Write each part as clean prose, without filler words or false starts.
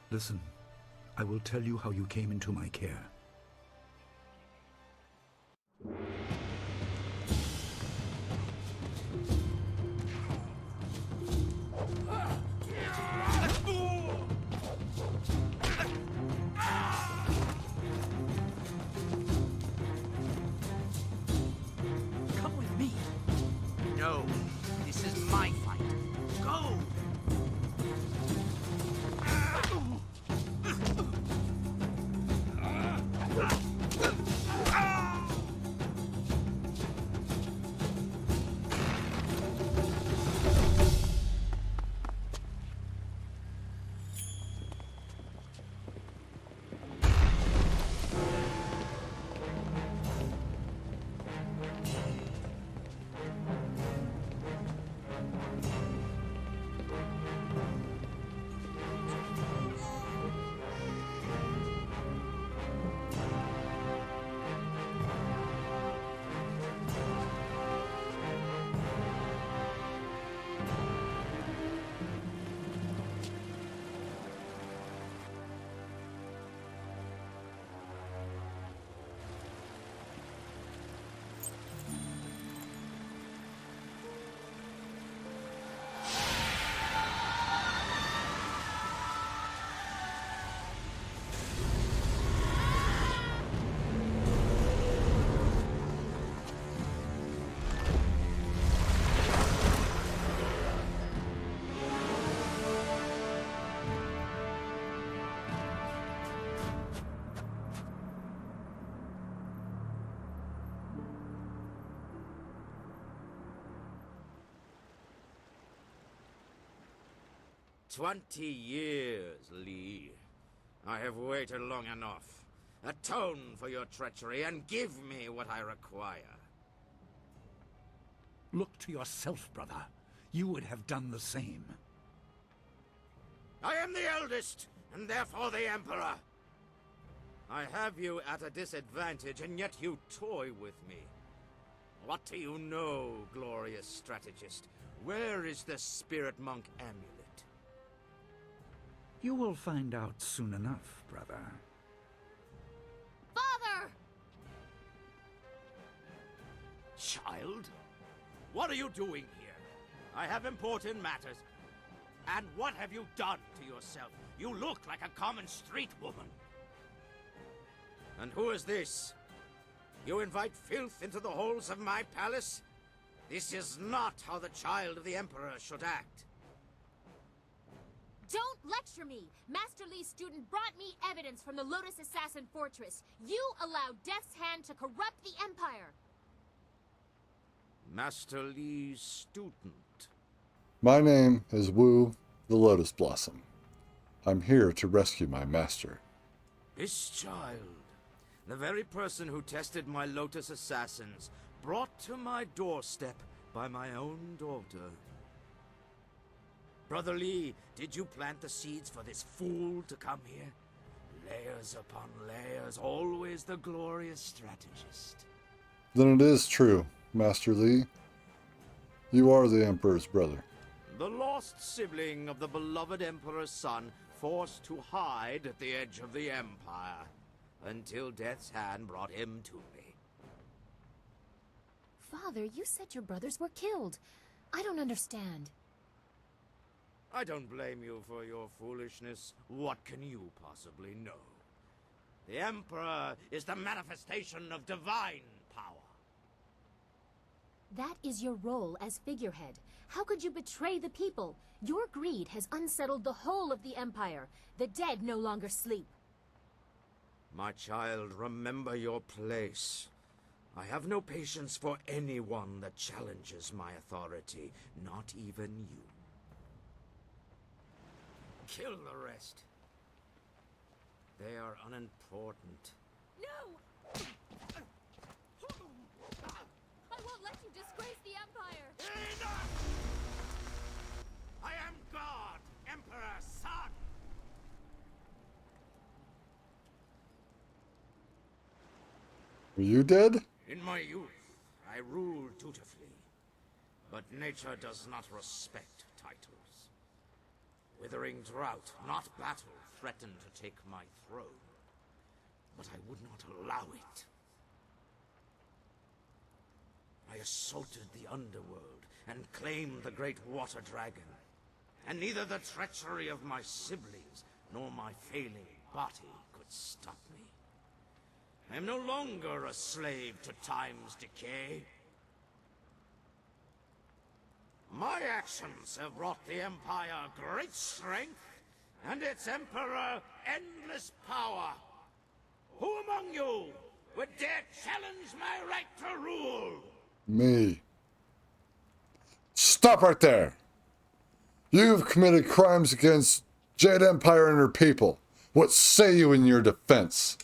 Listen, I will tell you how you came into my care. Come with me. No, this is my fight. Go! "20 years, Lee. I have waited long enough. Atone for your treachery and give me what I require." Look to yourself, brother. You would have done the same. I am the eldest, and therefore the Emperor. I have you at a disadvantage, and yet you toy with me. What do you know, glorious strategist? Where is the Spirit Monk amulet? You will find out soon enough, brother. Father! Child? What are you doing here? I have important matters. And what have you done to yourself? You look like a common street woman. And who is this? You invite filth into the halls of my palace? This is not how the child of the Emperor should act. Don't lecture me! Master Lee's student brought me evidence from the Lotus Assassin Fortress. You allowed Death's Hand to corrupt the Empire! Master Lee's student? My name is Wu, the Lotus Blossom. I'm here to rescue my master. This child, the very person who tested my Lotus Assassins, brought to my doorstep by my own daughter. Brother Lee, did you plant the seeds for this fool to come here? Layers upon layers, always the glorious strategist. Then it is true, Master Lee. You are the Emperor's brother. The lost sibling of the beloved Emperor's son, forced to hide at the edge of the Empire, until Death's Hand brought him to me. Father, you said your brothers were killed. I don't understand. I don't blame you for your foolishness. What can you possibly know? The Emperor is the manifestation of divine power. That is your role as figurehead. How could you betray the people? Your greed has unsettled the whole of the Empire. The dead no longer sleep. My child, remember your place. I have no patience for anyone that challenges my authority, not even you. Kill the rest. They are unimportant. No! I won't let you disgrace the Empire! Enough! I am God, Emperor's son! Are you dead? In my youth, I ruled dutifully, but nature does not respect titles. Withering drought, not battle, threatened to take my throne. But I would not allow it. I assaulted the underworld and claimed the great water dragon. And neither the treachery of my siblings nor my failing body could stop me. I am no longer a slave to time's decay. My actions have brought the Empire great strength, and its Emperor endless power. Who among you would dare challenge my right to rule? Me. Stop right there. You've committed crimes against Jade Empire and her people. What say you in your defense?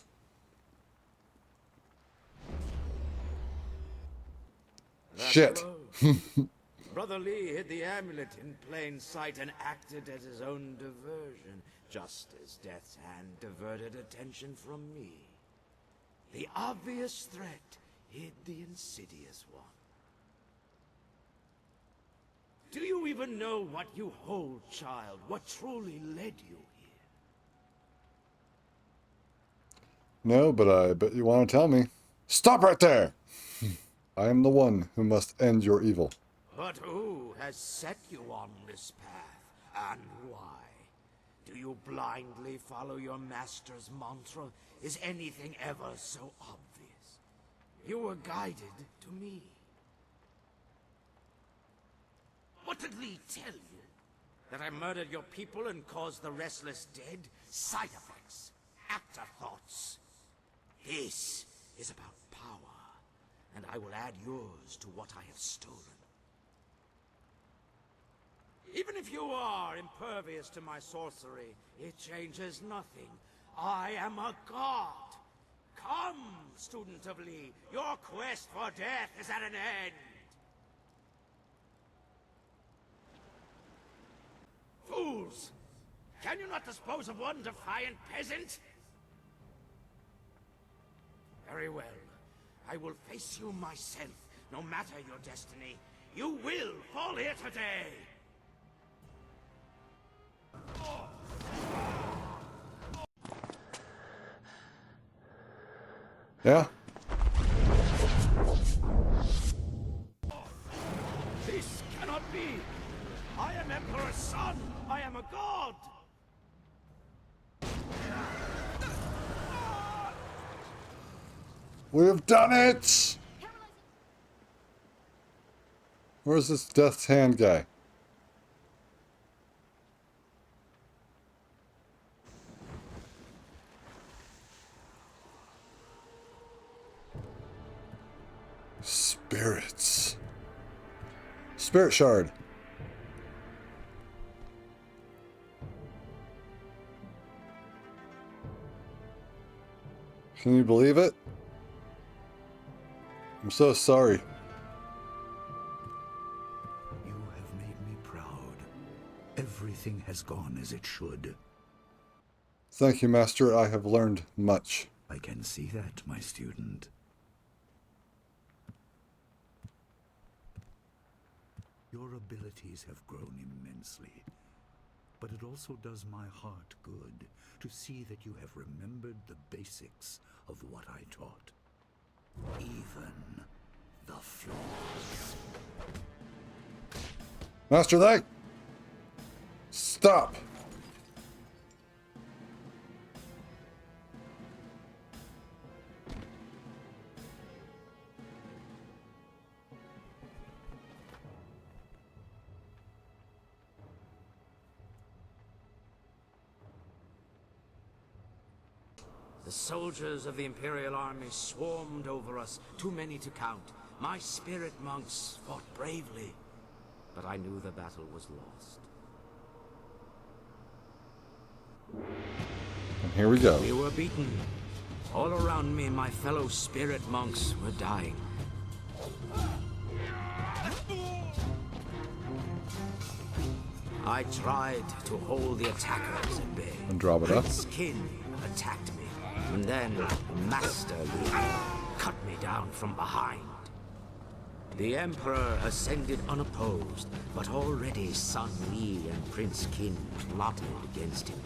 Shit. Brother Lee hid the amulet in plain sight and acted as his own diversion, just as Death's Hand diverted attention from me. The obvious threat hid the insidious one. Do you even know what you hold, child? What truly led you here? No, but I bet you want to tell me. Stop right there! I am the one who must end your evil. But who has set you on this path, and why? Do you blindly follow your master's mantra? Is anything ever so obvious? You were guided to me. What did Lee tell you? That I murdered your people and caused the restless dead? Side effects. Afterthoughts. This is about power, and I will add yours to what I have stolen. Even if you are impervious to my sorcery, it changes nothing. I am a god. Come, student of Lee, your quest for death is at an end. Fools! Can you not dispose of one defiant peasant? Very well. I will face you myself, no matter your destiny. You will fall here today! Yeah? This cannot be! I am Emperor's son! I am a god! We have done it! Where's this Death's Hand guy? Spirits. Spirit shard. Can you believe it? I'm so sorry. You have made me proud. Everything has gone as it should. Thank you, Master. I have learned much. I can see that, my student. Your abilities have grown immensely, but it also does my heart good to see that you have remembered the basics of what I taught. Even the flaws. Master Light! Stop! The soldiers of the Imperial Army swarmed over us, too many to count. My spirit monks fought bravely, but I knew the battle was lost. And here we go. We were beaten. All around me, my fellow spirit monks were dying. I tried to hold the attackers at bay. Andromeda. Prince Kin attacked me, and then Master Lee cut me down from behind. The Emperor ascended unopposed, but already Sun Li and Prince Qin plotted against him.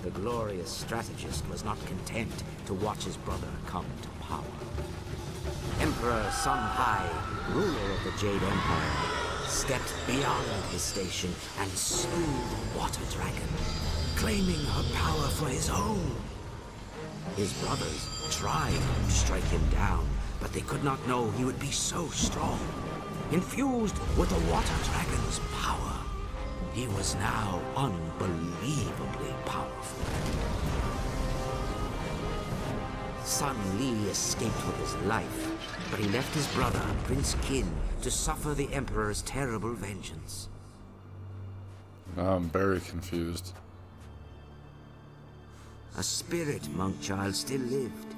The glorious strategist was not content to watch his brother come to power. Emperor Sun Hai, ruler of the Jade Empire, stepped beyond his station and slew the Water Dragon, claiming her power for his own. His brothers tried to strike him down, but they could not know he would be so strong. Infused with the Water Dragon's power, he was now unbelievably powerful. Sun Li escaped with his life, but he left his brother, Prince Qin, to suffer the Emperor's terrible vengeance. I'm very confused. A spirit monk child still lived.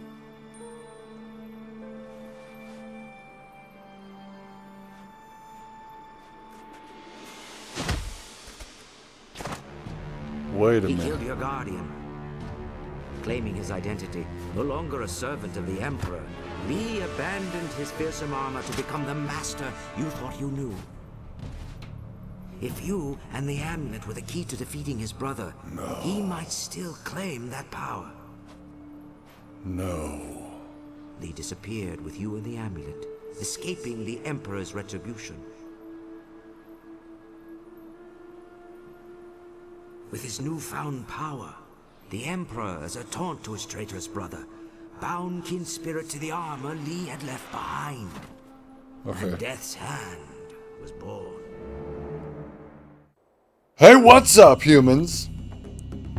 Wait a He minute. killed your guardian. Claiming his identity, no longer a servant of the Emperor, Li abandoned his fearsome armor to become the master you thought you knew. If you and the amulet were the key to defeating his brother, he might still claim that power. No. Li disappeared with you and the amulet, escaping the Emperor's retribution. With his newfound power, the Emperor, as a taunt to his traitorous brother, bound Qin's spirit to the armor Li had left behind. Okay. And Death's Hand was born. Hey, what's up, humans?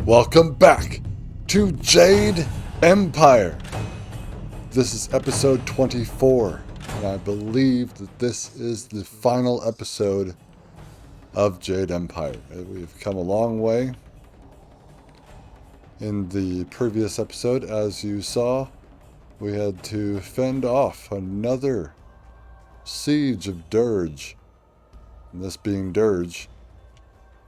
Welcome back to Jade Empire. This is episode 24, and I believe that this is the final episode of Jade Empire. We've come a long way. In the previous episode, as you saw, we had to fend off another siege of Dirge, and this being Dirge,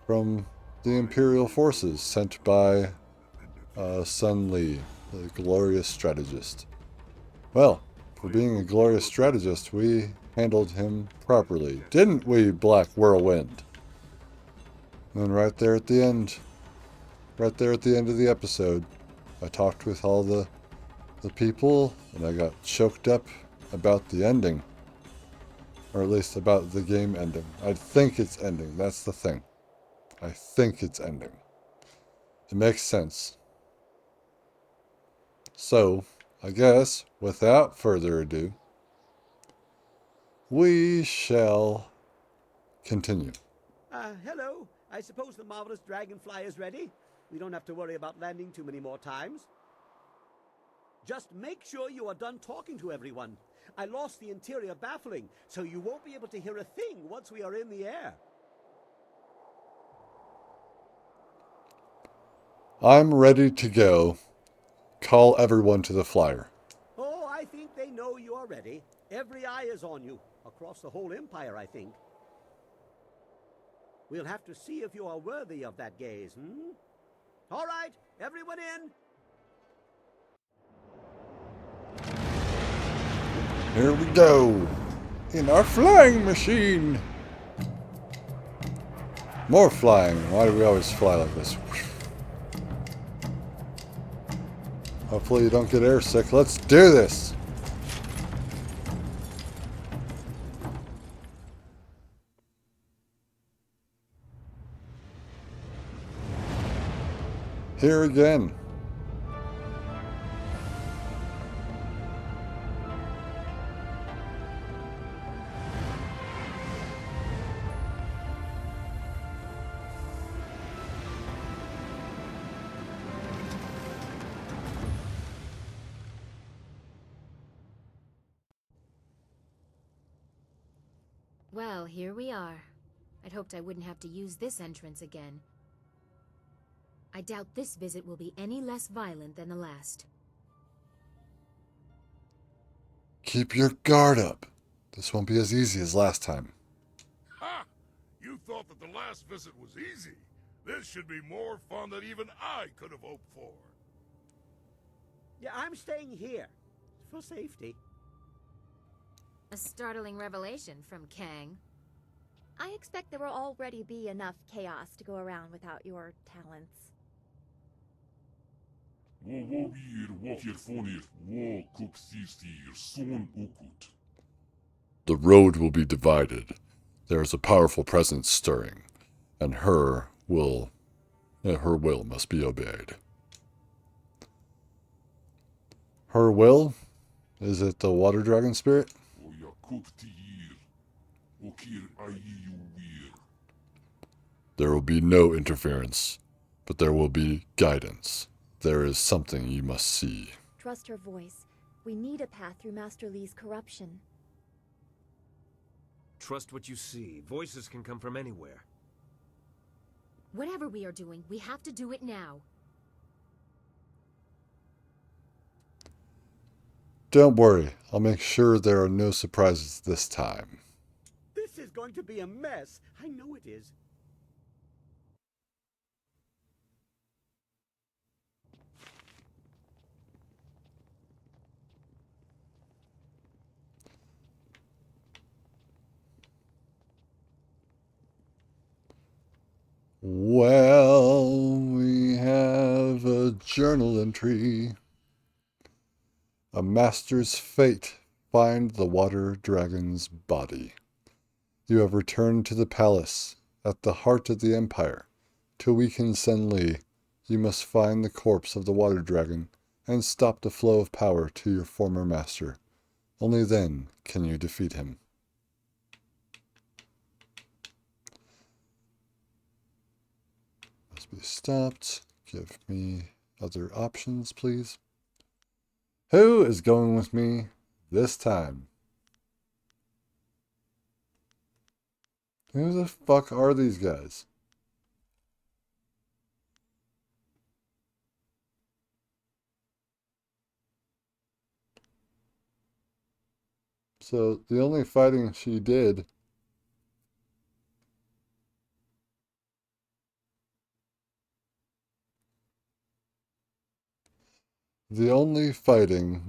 from the Imperial forces sent by Sun Li, the glorious strategist. Well, for being a glorious strategist, we handled him properly, didn't we, Black Whirlwind? And then right there at the end of the episode, I talked with all the people, and I got choked up about the ending. Or at least about the game ending. I think it's ending, that's the thing. I think it's ending. It makes sense. So, I guess, without further ado, we shall continue. Hello. I suppose the marvelous dragonfly is ready. We don't have to worry about landing too many more times. Just make sure you are done talking to everyone. I lost the interior baffling, so you won't be able to hear a thing once we are in the air. I'm ready to go. Call everyone to the flyer. Oh, I think they know you are ready. Every eye is on you. Across the whole empire, I think. We'll have to see if you are worthy of that gaze, All right, everyone in. Here we go. In our flying machine. More flying. Why do we always fly like this? Hopefully you don't get airsick. Let's do this. Here again. Well, here we are. I'd hoped I wouldn't have to use this entrance again. I doubt this visit will be any less violent than the last. Keep your guard up. This won't be as easy as last time. Ha! You thought that the last visit was easy. This should be more fun than even I could have hoped for. Yeah, I'm staying here. For safety. A startling revelation from Kang. I expect there will already be enough chaos to go around without your talents. The road will be divided. There is a powerful presence stirring, and her will must be obeyed. Her will? Is it the water dragon spirit? There will be no interference, but there will be guidance. There is something you must see. Trust her voice. We need a path through Master Li's corruption. Trust what you see. Voices can come from anywhere. Whatever we are doing, we have to do it now. Don't worry, I'll make sure there are no surprises this time. This is going to be a mess. I know it is. Well, we have a journal entry. A master's fate. Find the water dragon's body. You have returned to the palace, at the heart of the empire. To weaken Sen Li, you must find the corpse of the water dragon and stop the flow of power to your former master. Only then can you defeat him. Must be stopped. Give me other options, please. Who is going with me this time? Who the fuck are these guys? So the only fighting she did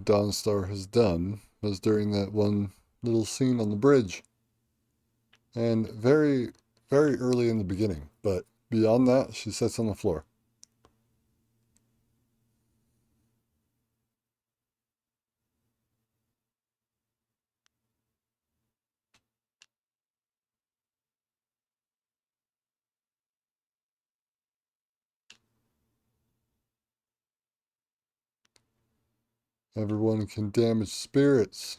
Dawnstar has done was during that one little scene on the bridge. And very, very early in the beginning. But beyond that, she sits on the floor. Everyone can damage spirits.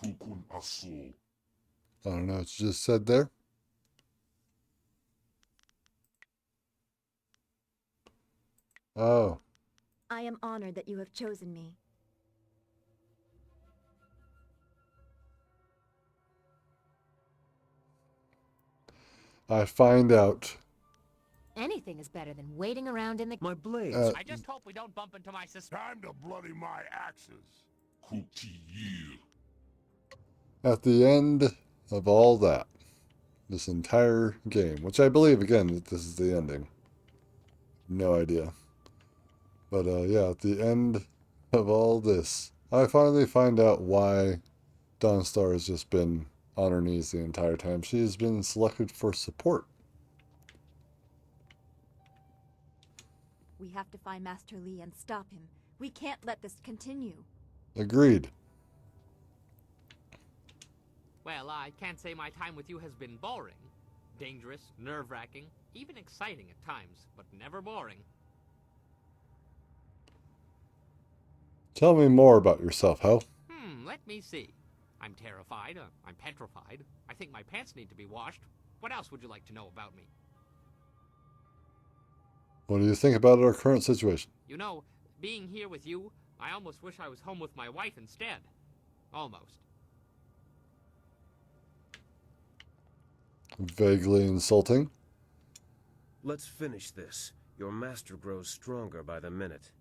I don't know what you just said there. Oh. I am honored that you have chosen me. I find out. Anything is better than waiting around in the... My blades. I just hope we don't bump into my sister. Time to bloody my axes. At the end of all that, this entire game, which I believe, again, that this is the ending. No idea. But, yeah, at the end of all this, I finally find out why Dawnstar has just been on her knees the entire time. She has been selected for support. We have to find Master Li and stop him. We can't let this continue. Agreed. Well, I can't say my time with you has been boring. Dangerous, nerve-wracking, even exciting at times, but never boring. Tell me more about yourself, Ho. Let me see. I'm terrified. I'm petrified. I think my pants need to be washed. What else would you like to know about me? What do you think about our current situation? You know, being here with you, I almost wish I was home with my wife instead. Almost. Vaguely insulting. Let's finish this. Your master grows stronger by the minute.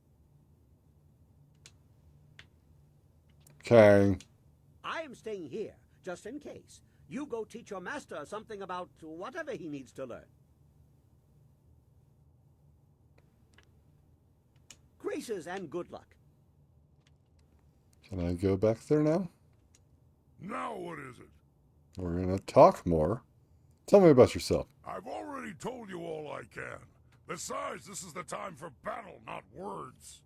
Kang. I am staying here, just in case. You go teach your master something about whatever he needs to learn. Graces and good luck. Can I go back there now? Now what is it? We're gonna talk more. Tell me about yourself. I've already told you all I can. Besides, this is the time for battle, not words.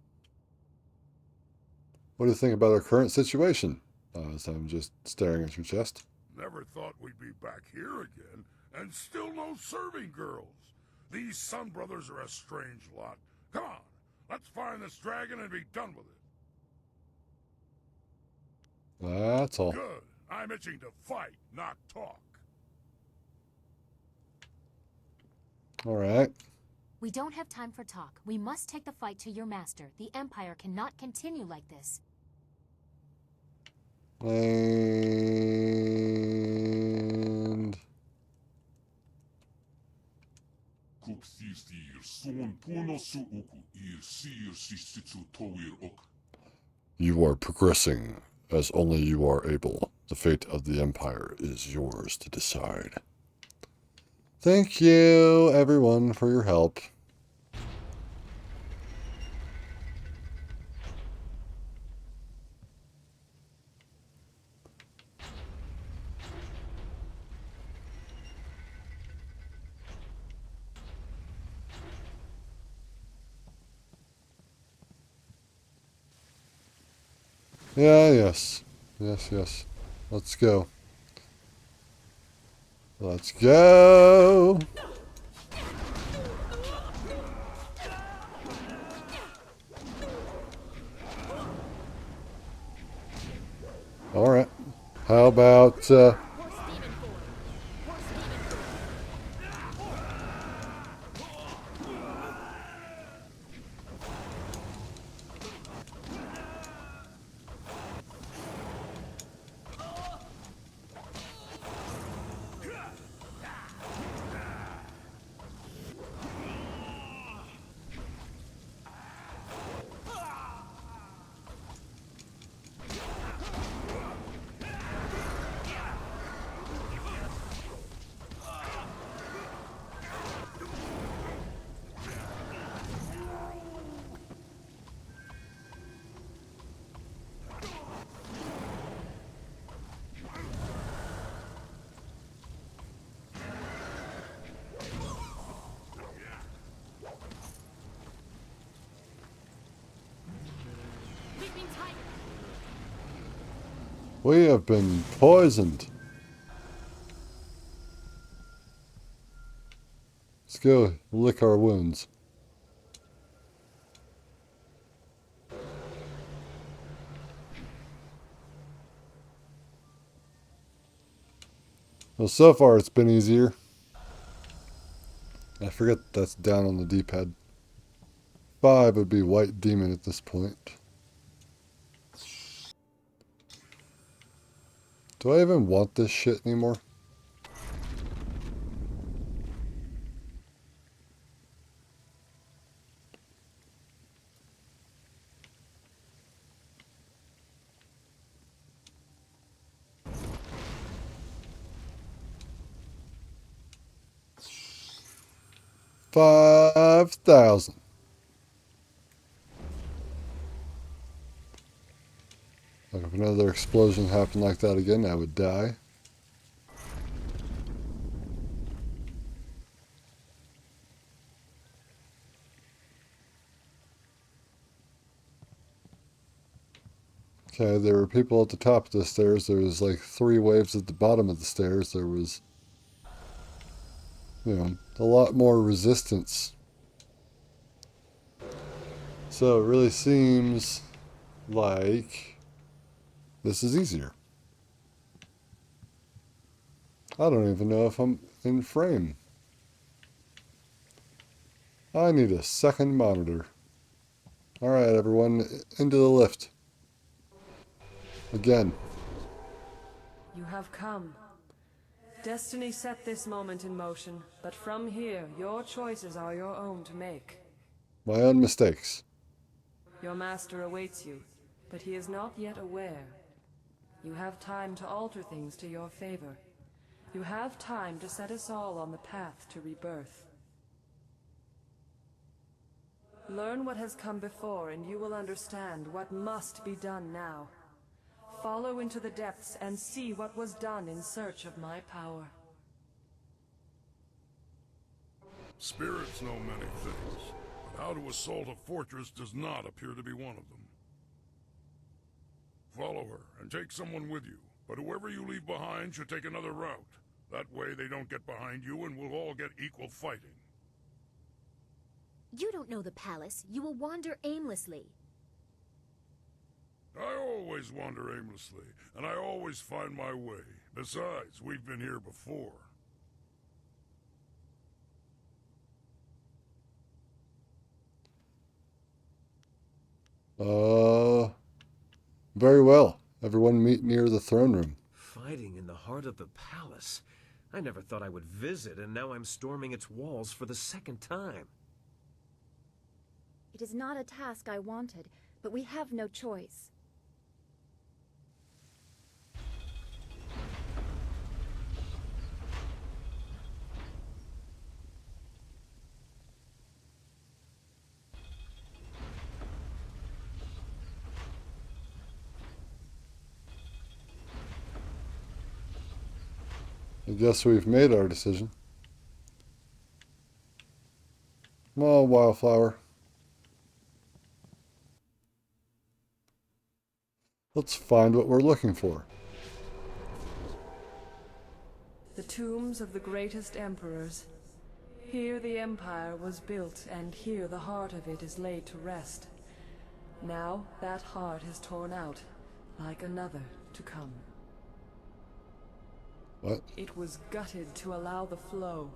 What do you think about our current situation? As I'm just staring at your chest. Never thought we'd be back here again, and still no serving girls. These Sun Brothers are a strange lot. Come on, let's find this dragon and be done with it. That's all. Good. I'm itching to fight, not talk. All right. We don't have time for talk. We must take the fight to your master. The Empire cannot continue like this. And you are progressing as only you are able. The fate of the Empire is yours to decide. Thank you, everyone, for your help. Yeah, yes. Yes. Let's go. Let's go! Alright. How about, we have been poisoned. Let's go lick our wounds. Well, so far it's been easier. I forget that's down on the D-pad. 5 would be White Demon at this point. Do I even want this shit anymore? $5,000. Like if another explosion happened like that again, I would die. Okay, there were people at the top of the stairs. There was like 3 waves at the bottom of the stairs. There was, a lot more resistance. So it really seems like this is easier. I don't even know if I'm in frame. I need a second monitor. Alright, everyone, into the lift. Again. You have come. Destiny set this moment in motion, but from here, your choices are your own to make. My own mistakes. Your master awaits you, but he is not yet aware. You have time to alter things to your favor. You have time to set us all on the path to rebirth. Learn what has come before, and you will understand what must be done now. Follow into the depths and see what was done in search of my power. Spirits know many things, but how to assault a fortress does not appear to be one of them. Follow her, and take someone with you, but whoever you leave behind should take another route. That way they don't get behind you and we'll all get equal fighting. You don't know the palace. You will wander aimlessly. I always wander aimlessly, and I always find my way. Besides, we've been here before. Very well. Everyone meet near the throne room. Fighting in the heart of the palace. I never thought I would visit, and now I'm storming its walls for the second time. It is not a task I wanted, but we have no choice. I guess we've made our decision. Come on, Wildflower. Let's find what we're looking for. The tombs of the greatest emperors. Here the empire was built, and here the heart of it is laid to rest. Now that heart is torn out, like another to come. What? It was gutted to allow the flow,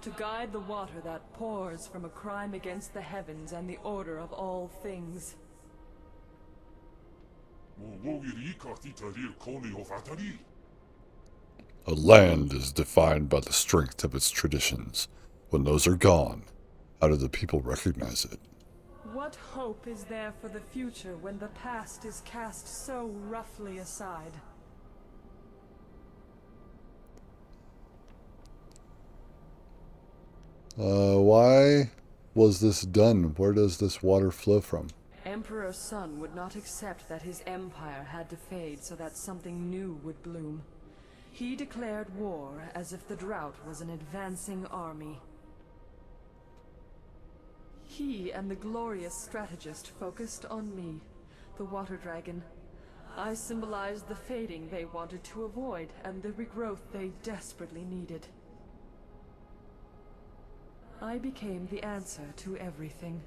to guide the water that pours from a crime against the heavens and the order of all things. A land is defined by the strength of its traditions. When those are gone, how do the people recognize it? What hope is there for the future when the past is cast so roughly aside? Why was this done? Where does this water flow from? Emperor Sun would not accept that his empire had to fade so that something new would bloom. He declared war as if the drought was an advancing army. He and the glorious strategist focused on me, the water dragon. I symbolized the fading they wanted to avoid and the regrowth they desperately needed. I became the answer to everything.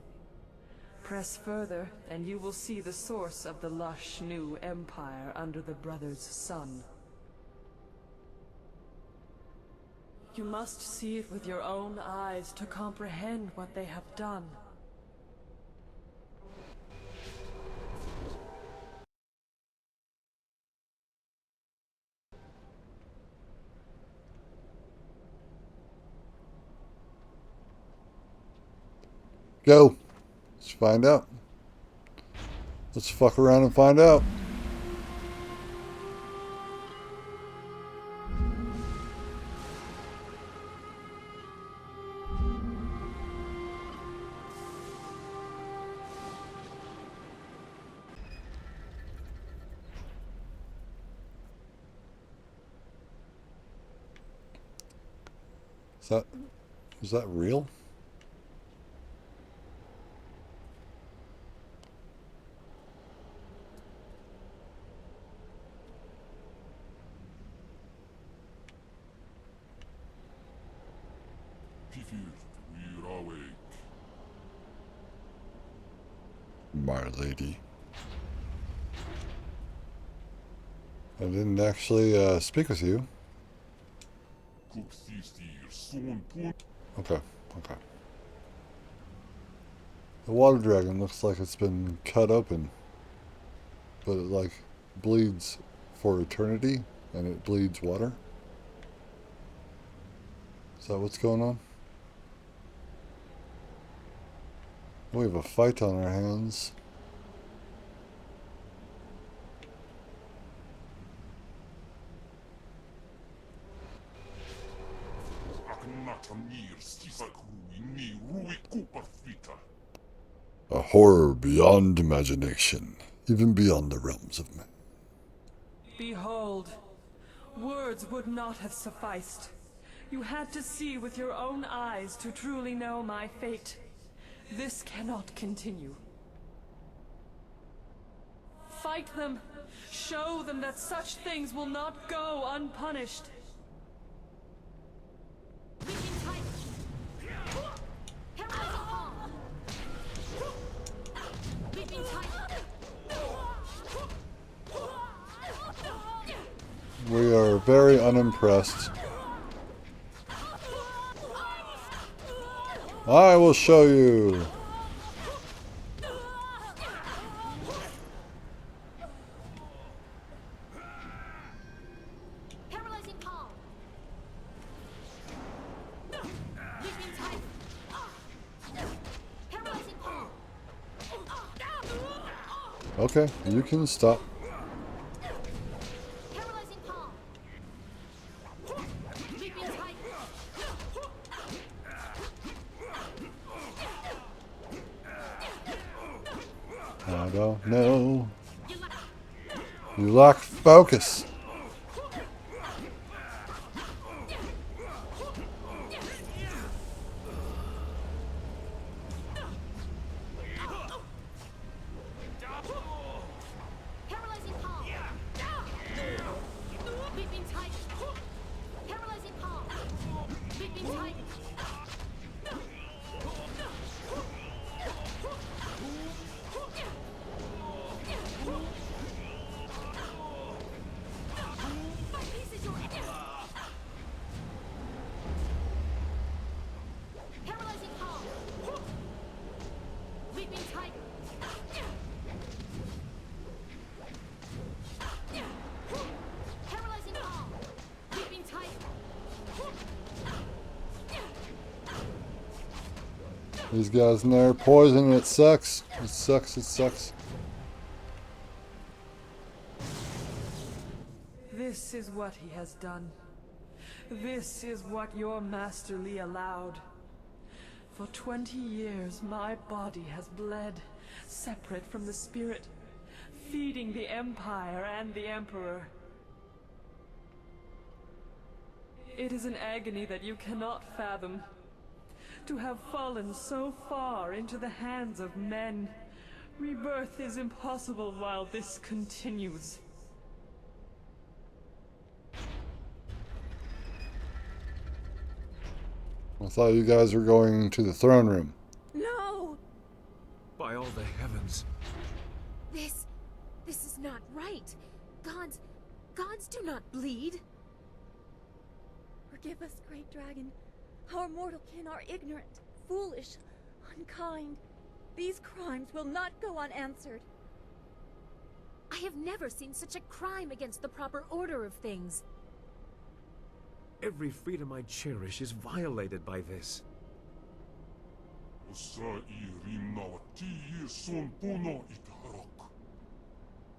Press further, and you will see the source of the lush new empire under the brothers' sun. You must see it with your own eyes to comprehend what they have done. Go. Let's find out. Let's fuck around and find out. Is that real? My lady. I didn't actually speak with you. Okay, okay. The water dragon looks like it's been cut open, but it like bleeds for eternity, and it bleeds water. Is that what's going on? We have a fight on our hands. A horror beyond imagination, even beyond the realms of men. Behold, words would not have sufficed. You had to see with your own eyes to truly know my fate. This cannot continue. Fight them. Show them that such things will not go unpunished. We are very unimpressed. I will show you. Okay, you can stop. I don't know. You lack focus. These guys in there poison. It sucks. It sucks. It sucks. This is what he has done. This is what your Master Li allowed. For 20 years, my body has bled, separate from the spirit, feeding the Empire and the Emperor. It is an agony that you cannot fathom. To have fallen so far into the hands of men, rebirth is impossible while this continues. I thought you guys were going to the throne room. No! By all the heavens. This is not right. Gods do not bleed. Forgive us, Great Dragon. Our mortal kin are ignorant, foolish, unkind. These crimes will not go unanswered. I have never seen such a crime against the proper order of things. Every freedom I cherish is violated by this.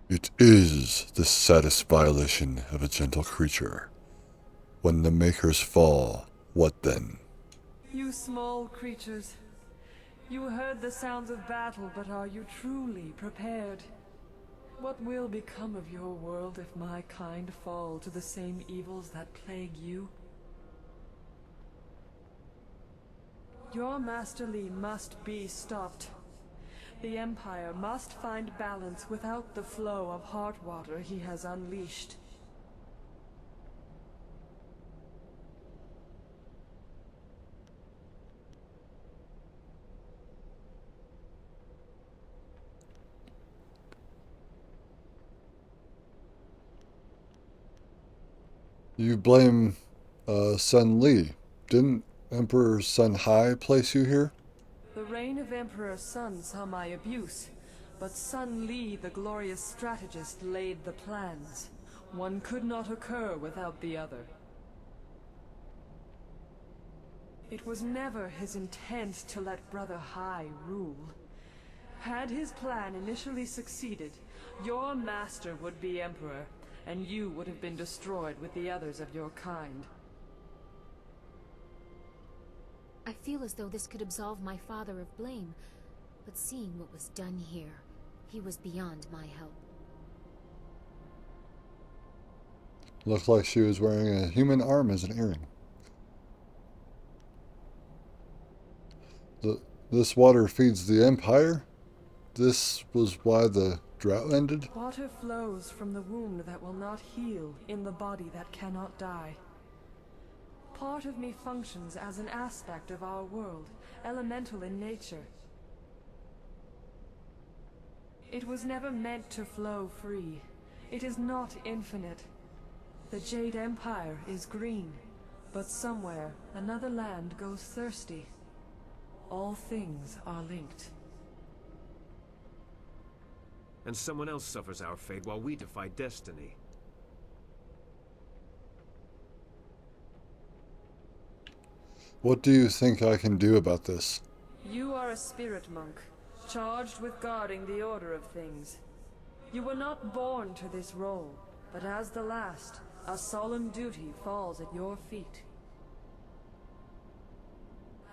It is the saddest violation of a gentle creature. When the makers fall, what then? You small creatures, you heard the sounds of battle, but are you truly prepared? What will become of your world if my kind fall to the same evils that plague you? Your Master Li must be stopped. The Empire must find balance without the flow of heart water he has unleashed. You blame Sun Li. Didn't Emperor Sun Hai place you here? The reign of Emperor Sun saw my abuse, but Sun Li, the glorious strategist, laid the plans. One could not occur without the other. It was never his intent to let Brother Hai rule. Had his plan initially succeeded, your master would be Emperor, and you would have been destroyed with the others of your kind. I feel as though this could absolve my father of blame, But seeing what was done here, he was beyond my help. Looked like she was wearing a human arm as an earring. This water feeds the Empire? This was why the drought ended? Water flows from the wound that will not heal in the body that cannot die. Part of me functions as an aspect of our world, elemental in nature. It was never meant to flow free. It is not infinite. The Jade Empire is green, but somewhere another land goes thirsty. All things are linked. And someone else suffers our fate while we defy destiny. What do you think I can do about this? You are a spirit monk, charged with guarding the order of things. You were not born to this role, but as the last, a solemn duty falls at your feet.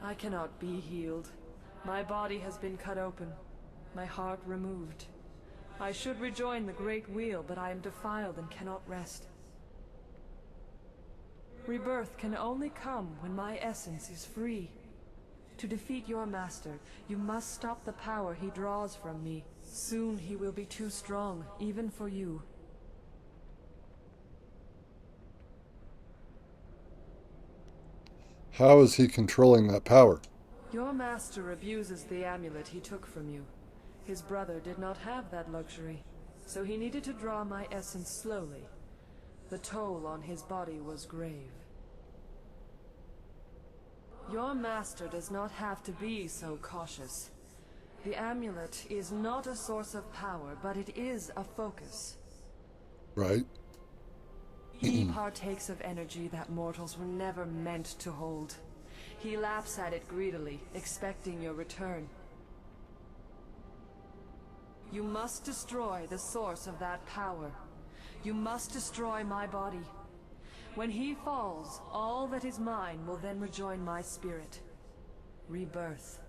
I cannot be healed. My body has been cut open, my heart removed. I should rejoin the Great Wheel, but I am defiled and cannot rest. Rebirth can only come when my essence is free. To defeat your master, you must stop the power he draws from me. Soon he will be too strong, even for you. How is he controlling that power? Your master abuses the amulet he took from you. His brother did not have that luxury, so he needed to draw my essence slowly. The toll on his body was grave. Your master does not have to be so cautious. The amulet is not a source of power, but it is a focus. Right. He partakes of energy that mortals were never meant to hold. He laps at it greedily, expecting your return. You must destroy the source of that power. You must destroy my body. When he falls, all that is mine will then rejoin my spirit. Rebirth.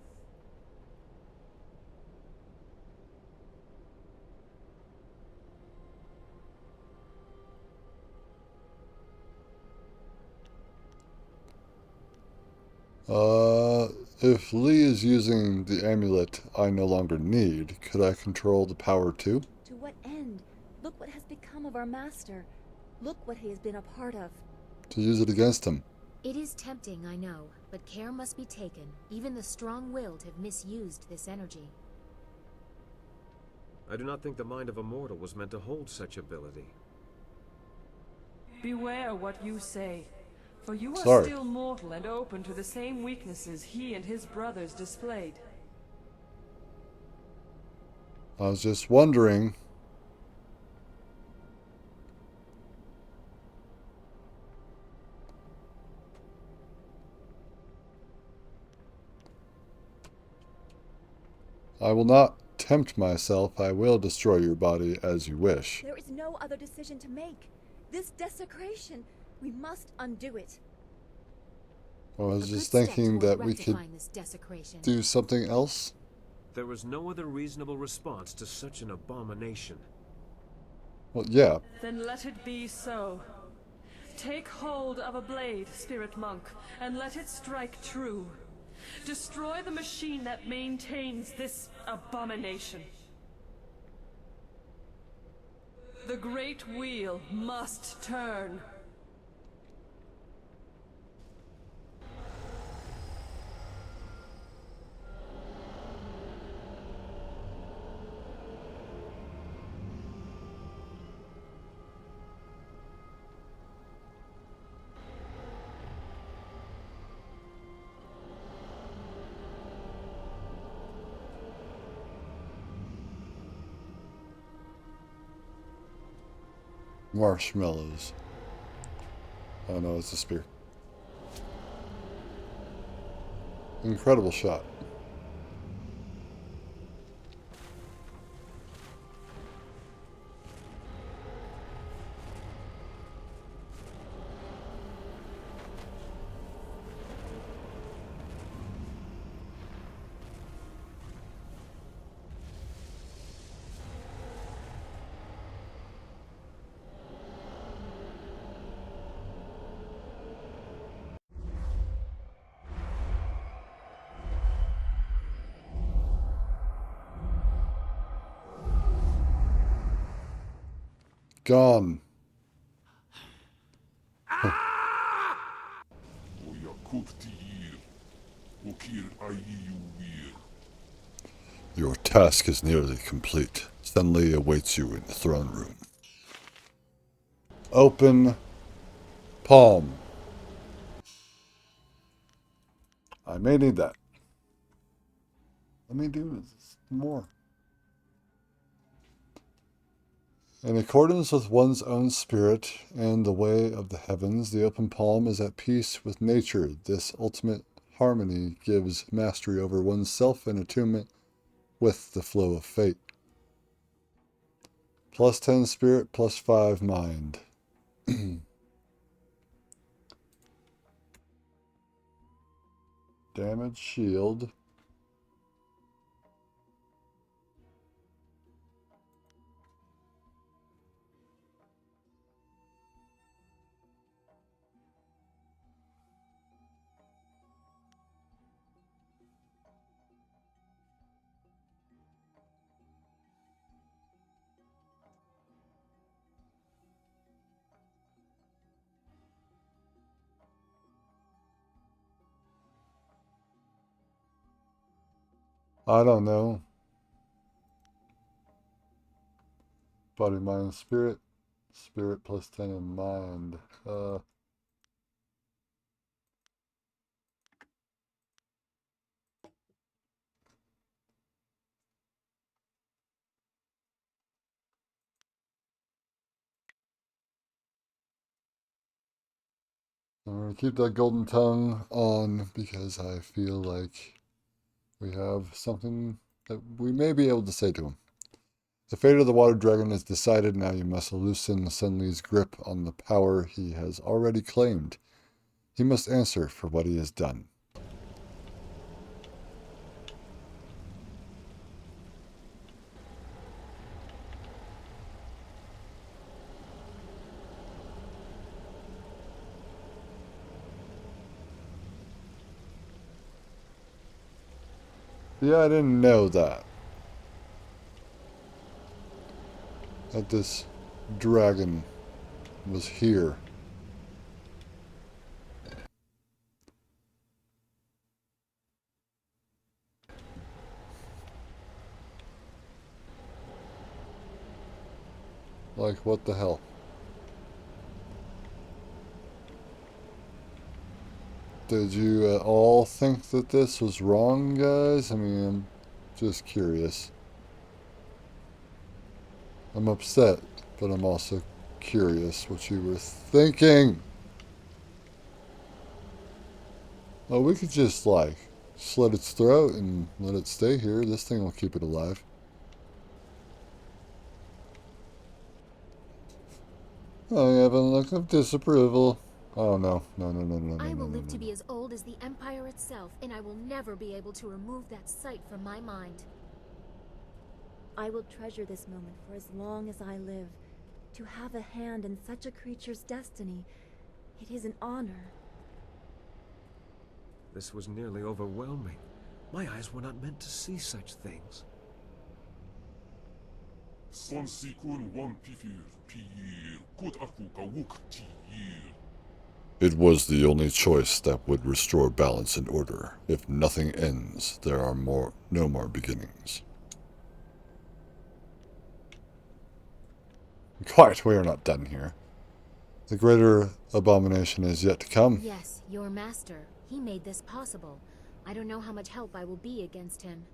If Lee is using the amulet I no longer need, could I control the power too? To what end? Look what has become of our master. Look what he has been a part of. To use it against him. It is tempting, I know, but care must be taken. Even the strong-willed have misused this energy. I do not think the mind of a mortal was meant to hold such ability. Beware what you say, for you are Sorry. still mortal and open to the same weaknesses he and his brothers displayed. I was just wondering. I will not tempt myself. I will destroy your body as you wish. There is no other decision to make. This desecration, we must undo it. I was A just good step thinking toward that we could rectifying this desecration. do something else. There was no other reasonable response to such an abomination. Well, yeah. Then let it be so. Take hold of a blade, spirit monk, and let it strike true. Destroy the machine that maintains this abomination. The great wheel must turn. Marshmallows. Oh no, it's a spear. Incredible shot. Gone. Your task is nearly complete. Senli awaits you in the throne room. Open palm. I may need that. Let me do more. In accordance with one's own spirit and the way of the heavens, the open palm is at peace with nature. This ultimate harmony gives mastery over oneself and attunement with the flow of fate. Plus 10 spirit, plus 5 mind. Damage shield. I don't know. Body, mind, spirit. Spirit plus 10 in mind. I'm going to keep that golden tongue on because I feel like we have something that we may be able to say to him. The fate of the water dragon is decided. Now you must loosen Senli's grip on the power he has already claimed. He must answer for what he has done. Yeah, I didn't know that this dragon was here. Like, what the hell? Did you all think that this was wrong, guys? I mean, I'm just curious. I'm upset, but I'm also curious what you were thinking. Oh, we could just, like, slit its throat and let it stay here. This thing will keep it alive. I have a look of disapproval. Oh, no. No. I will live to be as old as the Empire itself, and I will never be able to remove that sight from my mind. I will treasure this moment for as long as I live. To have a hand in such a creature's destiny, it is an honor. This was nearly overwhelming. My eyes were not meant to see such things. It was the only choice that would restore balance and order. If nothing ends, there are no more beginnings. Quiet, we are not done here. The greater abomination is yet to come. Yes, your master. He made this possible. I don't know how much help I will be against him.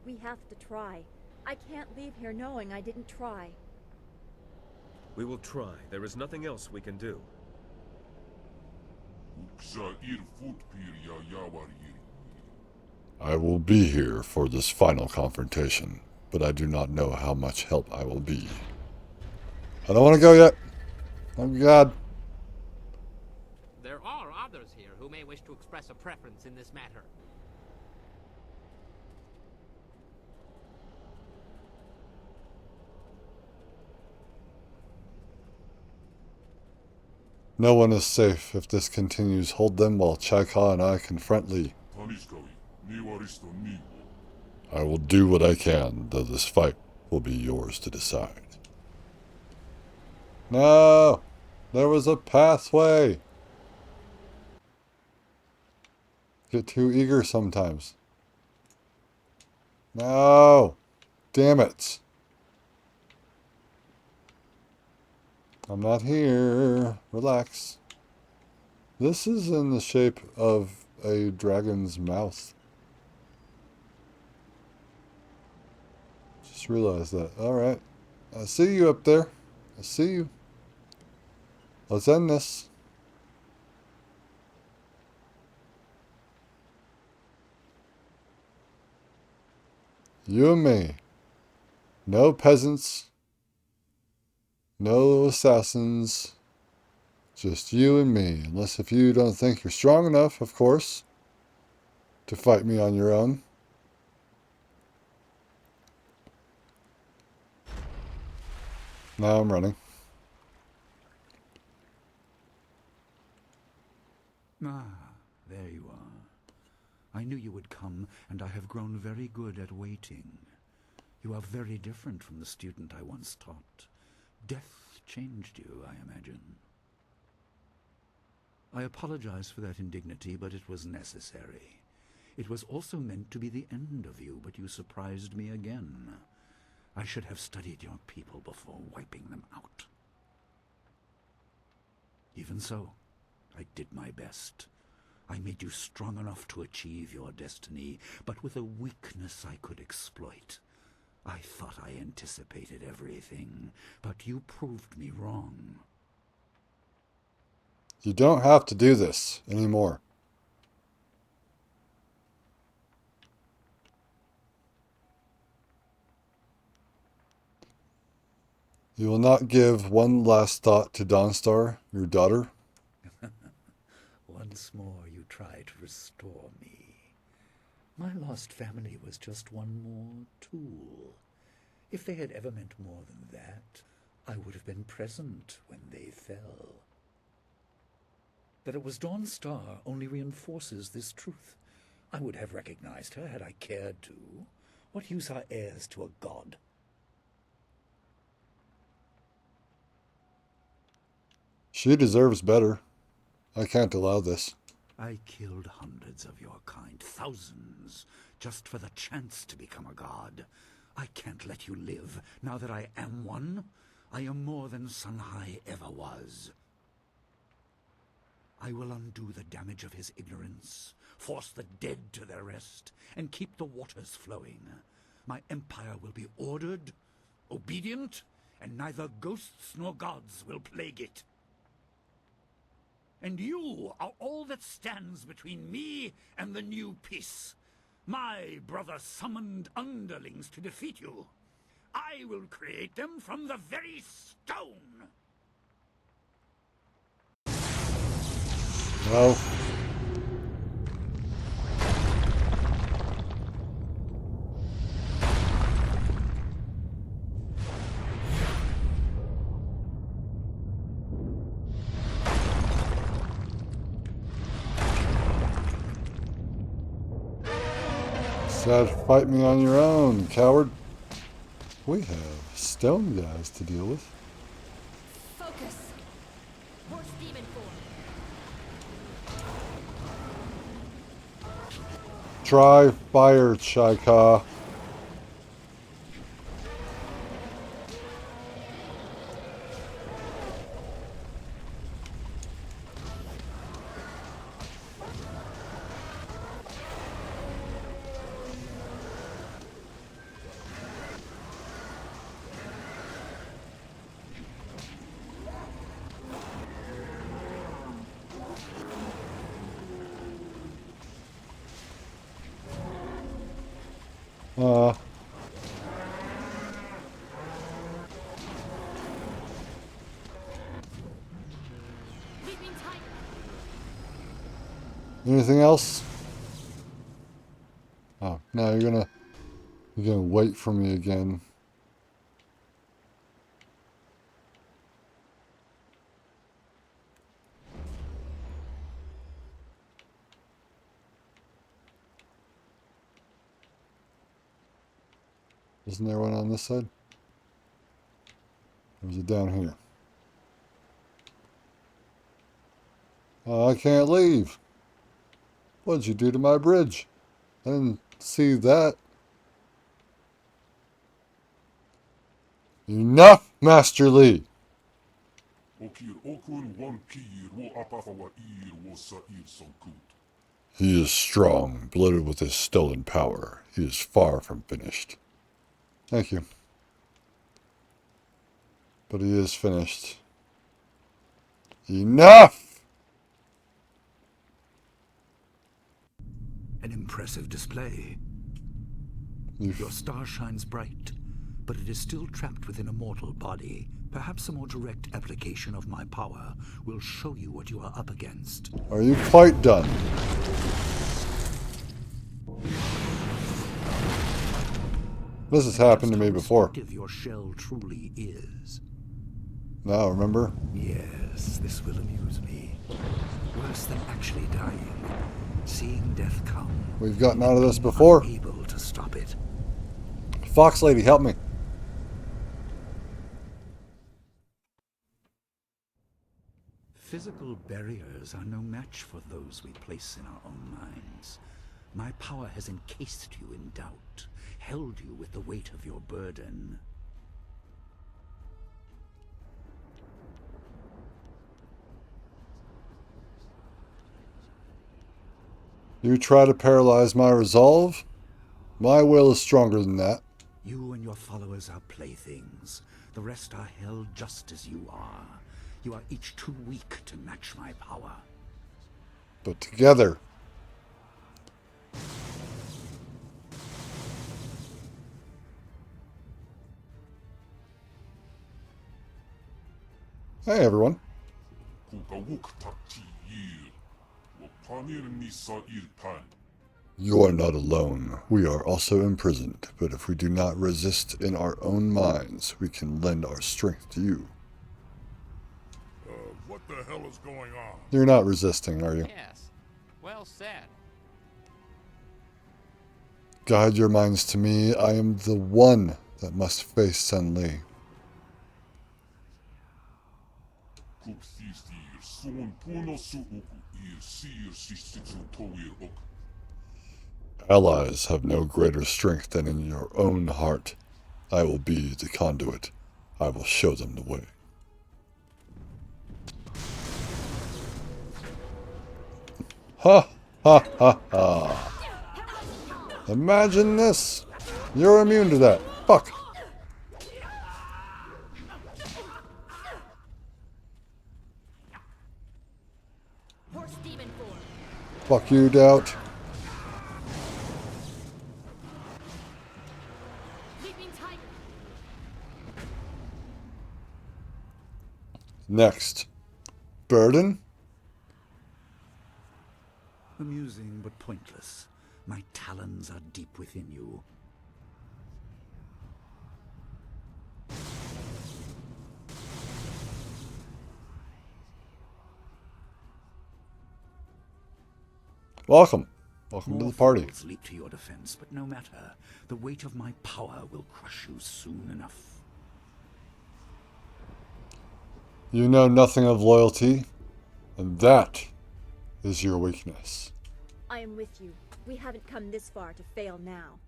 We have to try. I can't leave here knowing I didn't try. We will try. There is nothing else we can do. I will be here for this final confrontation, but I do not know how much help I will be. I don't want to go yet. Oh, God. There are others here who may wish to express a preference in this matter. No one is safe if this continues. Hold them while Chaika and I confront Lee. I will do what I can, though this fight will be yours to decide. No! There was a pathway! Get too eager sometimes. No! Damn it! I'm not here. Relax. This is in the shape of a dragon's mouth. Just realized that. Alright. I see you up there. I see you. Let's end this. You and me. No peasants. No assassins. Just you and me. Unless if you don't think you're strong enough, of course, to fight me on your own. Now I'm running. Ah, there you are. I knew you would come, and I have grown very good at waiting. You are very different from the student I once taught. Death changed you, I imagine. I apologize for that indignity, but it was necessary. It was also meant to be the end of you, but you surprised me again. I should have studied your people before wiping them out. Even so, I did my best. I made you strong enough to achieve your destiny, but with a weakness I could exploit. I thought I anticipated everything, but you proved me wrong. You don't have to do this anymore. You will not give one last thought to Dawnstar, your daughter? Once more you try to restore me. My lost family was just one more tool. If they had ever meant more than that, I would have been present when they fell. That it was Dawnstar only reinforces this truth. I would have recognized her had I cared to. What use are heirs to a god? She deserves better. I can't allow this. I killed hundreds of your kind, thousands, just for the chance to become a god. I can't let you live, now that I am one. I am more than Sunhai ever was. I will undo the damage of his ignorance, force the dead to their rest, and keep the waters flowing. My empire will be ordered, obedient, and neither ghosts nor gods will plague it. And you are all that stands between me and the new peace. My brother summoned underlings to defeat you. I will create them from the very stone. No. Said fight me on your own, coward. We have stone guys to deal with. Focus! Horse demon form. Try fire, Chaika. Anything else? Oh, no, you're gonna wait for me again. Isn't there one on this side? Or is it down here? I can't leave. What'd you do to my bridge? I didn't see that. Enough, Master Lee! He is strong, bloated with his stolen power. He is far from finished. Thank you. But he is finished. Enough! An impressive display. Your star shines bright, but it is still trapped within a mortal body. Perhaps a more direct application of my power will show you what you are up against. Are you quite done? This has happened to me before. How destructive your shell truly is. Now, remember? Yes, this will amuse me. Worse than actually dying. Seeing death come. We've gotten out of this before. Able to stop it. Fox Lady, help me. Physical barriers are no match for those we place in our own minds. My power has encased you in doubt, held you with the weight of your burden. You try to paralyze my resolve? My will is stronger than that. You and your followers are playthings. The rest are held just as you are. You are each too weak to match my power. But together... Hey, everyone. You are not alone. We are also imprisoned, but if we do not resist in our own minds, we can lend our strength to you. What the hell is going on? You're not resisting, are you? Yes. Well said. Guide your minds to me. I am the one that must face Sun Li. Allies have no greater strength than in your own heart. I will be the conduit. I will show them the way. Ha ha ha ha. Imagine this. You're immune to that. Fuck. Fuck you, Doubt. Next. Burden? Amusing but pointless. My talons are deep within you. Welcome. Welcome to the party. More leap to your defense, but no matter. The weight of my power will crush you soon enough. You know nothing of loyalty, and that is your weakness. I am with you. We haven't come this far to fail now.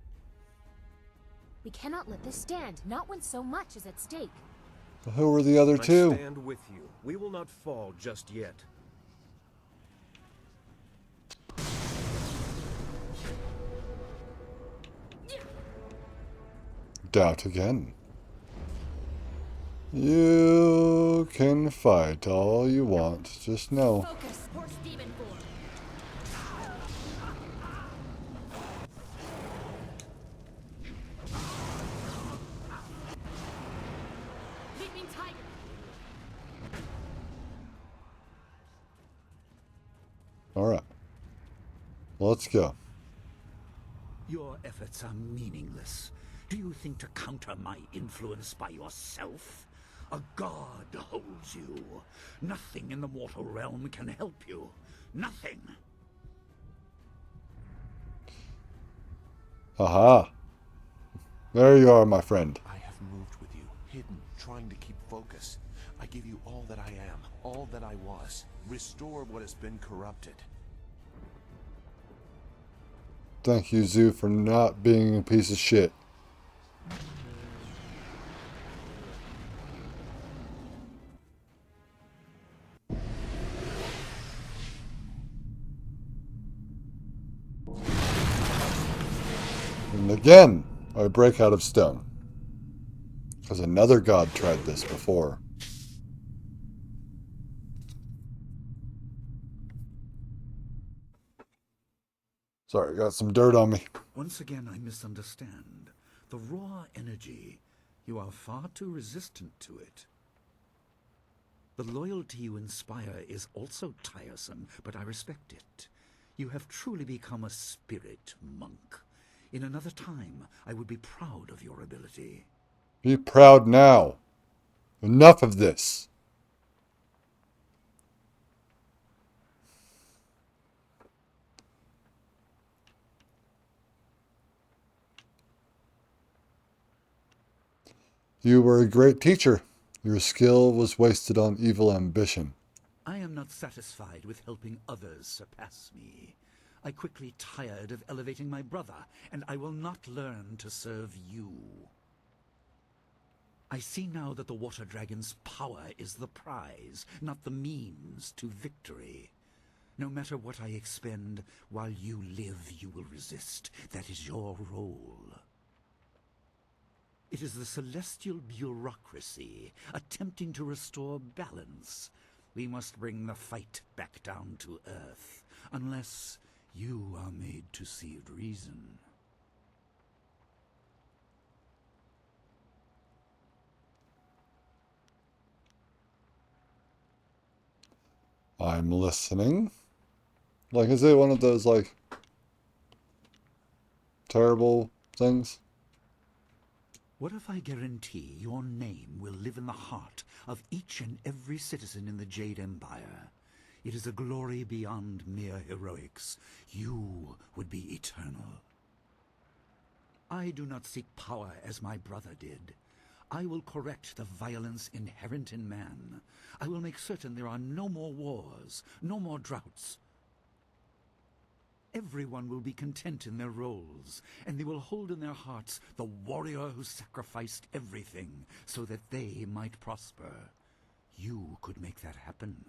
We cannot let this stand, not when so much is at stake. Who are the other two? I stand with you. We will not fall just yet. Doubt again. You can fight all you want, just know. Focus, poor Stephen Ford. Leaping Tiger. Alright. Let's go. Your efforts are meaningless. Do you think to counter my influence by yourself? A god holds you. Nothing in the mortal realm can help you. Nothing. Haha. There you are, my friend. I have moved with you, hidden, trying to keep focus. I give you all that I am, all that I was. Restore what has been corrupted. Thank you, Zoo, for not being a piece of shit. And again, I break out of stone. Because another god tried this before. Sorry, got some dirt on me. Once again, I misunderstand. The raw energy, you are far too resistant to it. The loyalty you inspire is also tiresome, but I respect it. You have truly become a spirit monk. In another time, I would be proud of your ability. Be proud now. Enough of this. You were a great teacher. Your skill was wasted on evil ambition. I am not satisfied with helping others surpass me. I quickly tired of elevating my brother, and I will not learn to serve you. I see now that the Water Dragon's power is the prize, not the means to victory. No matter what I expend, while you live, you will resist. That is your role. It is the celestial bureaucracy attempting to restore balance. We must bring the fight back down to Earth, unless you are made to see reason. I'm listening. Like, is it one of those, like, terrible things? What if I guarantee your name will live in the heart of each and every citizen in the Jade Empire? It is a glory beyond mere heroics. You would be eternal. I do not seek power as my brother did. I will correct the violence inherent in man. I will make certain there are no more wars, no more droughts. Everyone will be content in their roles, and they will hold in their hearts the warrior who sacrificed everything so that they might prosper. You could make that happen.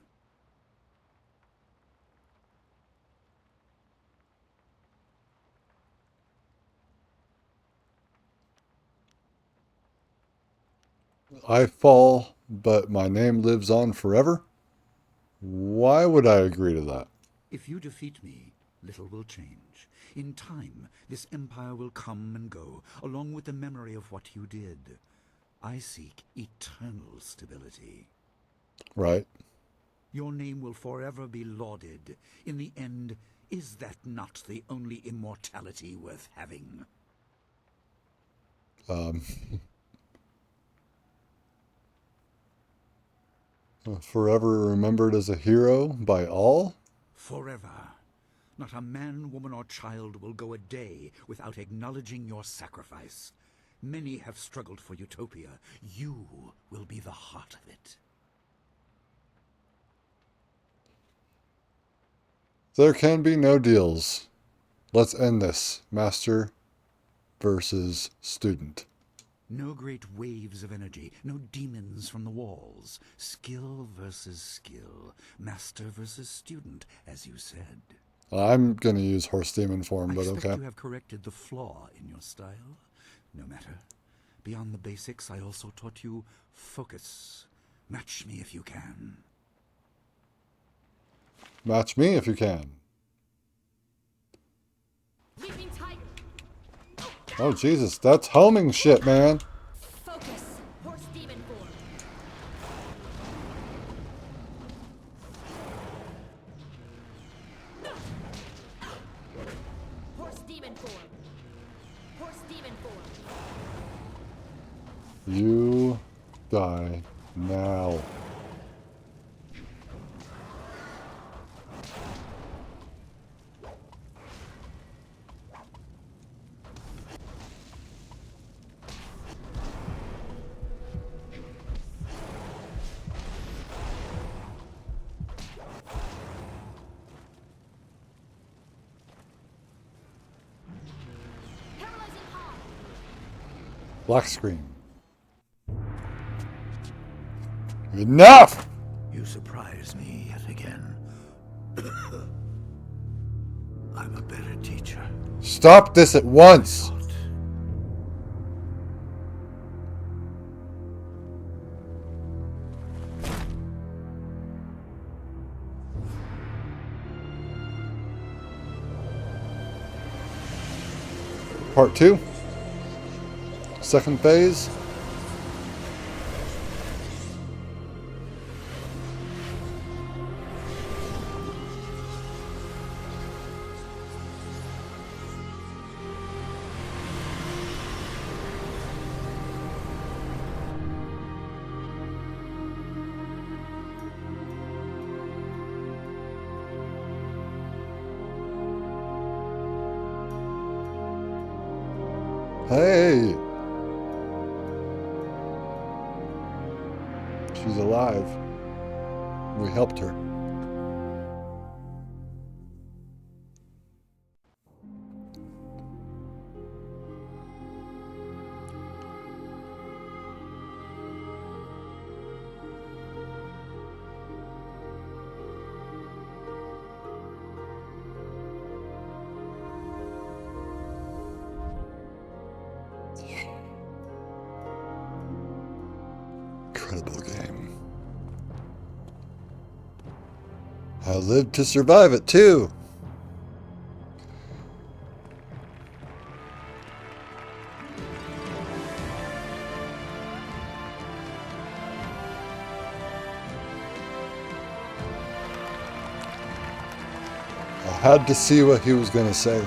I fall, but my name lives on forever? Why would I agree to that? If you defeat me, little will change. In time, this empire will come and go, along with the memory of what you did. I seek eternal stability. Right. Your name will forever be lauded. In the end, is that not the only immortality worth having? Forever remembered as a hero by all? Forever. Not a man, woman, or child will go a day without acknowledging your sacrifice. Many have struggled for utopia. You will be the heart of it. There can be no deals. Let's end this. Master versus student. No great waves of energy, no demons from the walls. Skill versus skill. Master versus student, as you said. I'm going to use horse demon form, but I expect okay. you have corrected the flaw in your style. No matter. Beyond the basics, I also taught you focus. Match me if you can. Match me if you can. Oh, Jesus. That's homing shit, man. Focus. Horse demon form. Horse demon form. Horse demon form. You die now. Black screen. Enough! You surprise me yet again. I'm a better teacher. Stop this at once! Part 2. Second phase. Hey! She's alive. We helped her. Incredible game. I lived to survive it too. I had to see what he was going to say.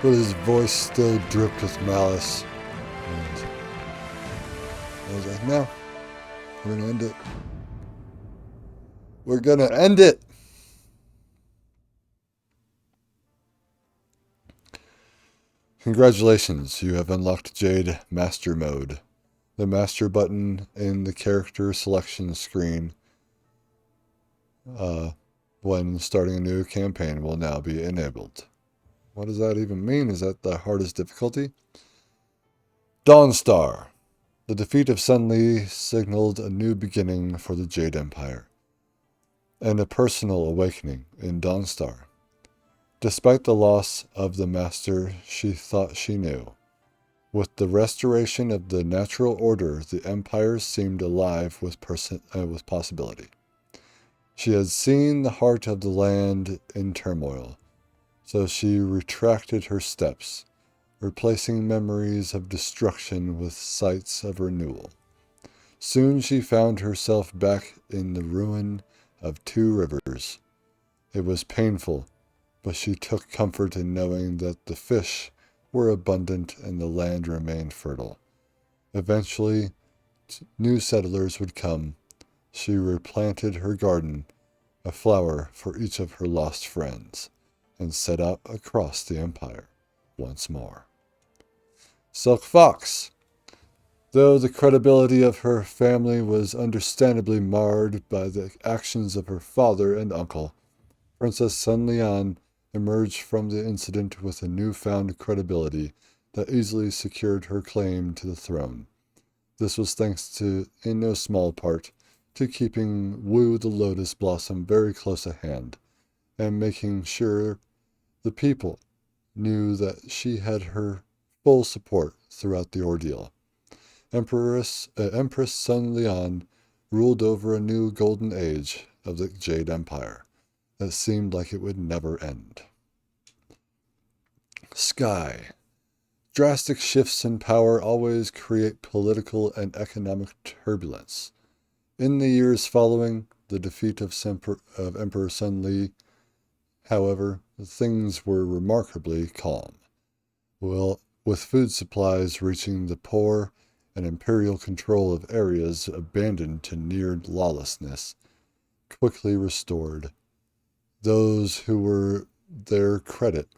But his voice still dripped with malice. And I was like, no, we're going to end it. We're going to end it. Congratulations, you have unlocked Jade Master Mode. The Master button in the character selection screen when starting a new campaign will now be enabled. What does that even mean? Is that the hardest difficulty? Dawnstar. The defeat of Sun Li signaled a new beginning for the Jade Empire, and a personal awakening in Dawnstar. Despite the loss of the Master she thought she knew, with the restoration of the natural order, the Empire seemed alive with possibility. She had seen the heart of the land in turmoil, so she retracted her steps, replacing memories of destruction with sights of renewal. Soon she found herself back in the ruin of two rivers. It was painful, but she took comfort in knowing that the fish were abundant and the land remained fertile. Eventually, new settlers would come. She replanted her garden, a flower for each of her lost friends, and set out across the Empire once more. Silk Fox. Though the credibility of her family was understandably marred by the actions of her father and uncle, Princess Sun Lian emerged from the incident with a newfound credibility that easily secured her claim to the throne. This was thanks to, in no small part, to keeping Wu the Lotus Blossom very close at hand, and making sure the people knew that she had her full support throughout the ordeal. Empress Sun Lian ruled over a new golden age of the Jade Empire that seemed like it would never end. Sky. Drastic shifts in power always create political and economic turbulence. In the years following the defeat of Emperor Sun Li, however, things were remarkably calm. Well, with food supplies reaching the poor and imperial control of areas abandoned to near lawlessness quickly restored. Those who were there credit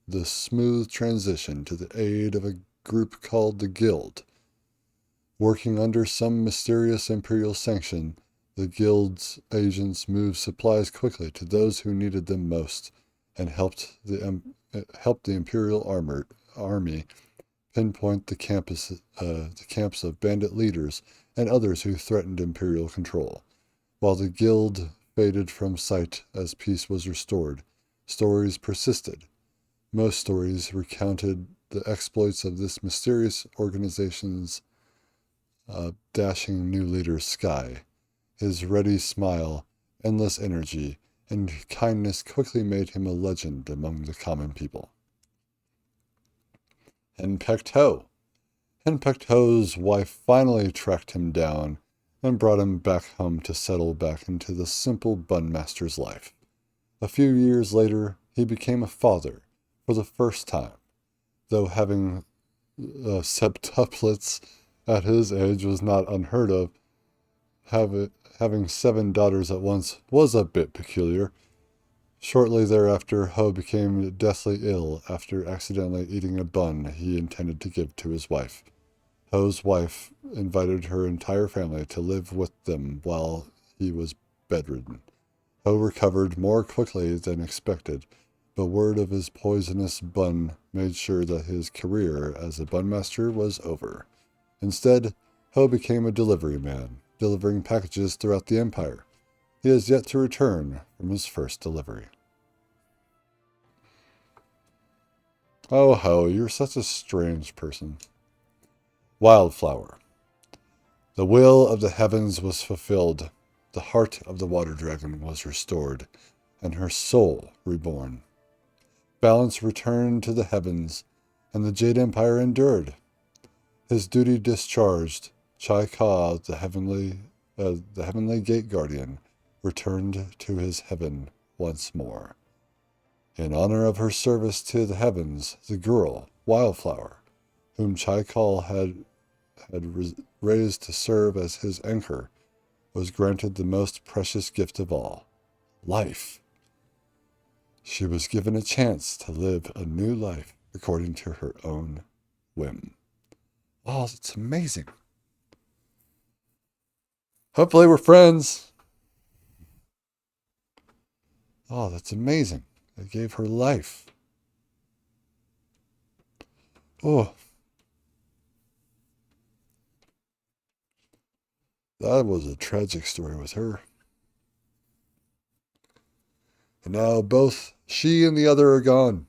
the smooth transition to the aid of a group called the Guild. Working under some mysterious imperial sanction, the Guild's agents moved supplies quickly to those who needed them most and helped the imperial army pinpoint the camps of bandit leaders and others who threatened imperial control. While the guild faded from sight as peace was restored, stories persisted. Most stories recounted the exploits of this mysterious organization's dashing new leader, Sky. His ready smile, endless energy, and kindness quickly made him a legend among the common people. Henpecked Ho. Henpecked Ho's wife finally tracked him down and brought him back home to settle back into the simple bunmaster's life. A few years later, he became a father for the first time, though having septuplets at his age was not unheard of. Having 7 daughters at once was a bit peculiar. Shortly thereafter, Ho became deathly ill after accidentally eating a bun he intended to give to his wife. Ho's wife invited her entire family to live with them while he was bedridden. Ho recovered more quickly than expected, but word of his poisonous bun made sure that his career as a bunmaster was over. Instead, Ho became a delivery man, delivering packages throughout the Empire. He has yet to return from his first delivery. Oh, Ho, you're such a strange person. Wildflower. The will of the heavens was fulfilled. The heart of the water dragon was restored, and her soul reborn. Balance returned to the heavens, and the Jade Empire endured. His duty discharged, Chai Ka, the heavenly gate guardian, returned to his heaven once more. In honor of her service to the heavens, the girl, Wildflower, whom Chai Ka had raised to serve as his anchor, was granted the most precious gift of all, life. She was given a chance to live a new life according to her own whim. Oh, it's amazing. Hopefully we're friends. Oh, that's amazing. I gave her life. Oh. That was a tragic story with her. And now both she and the other are gone.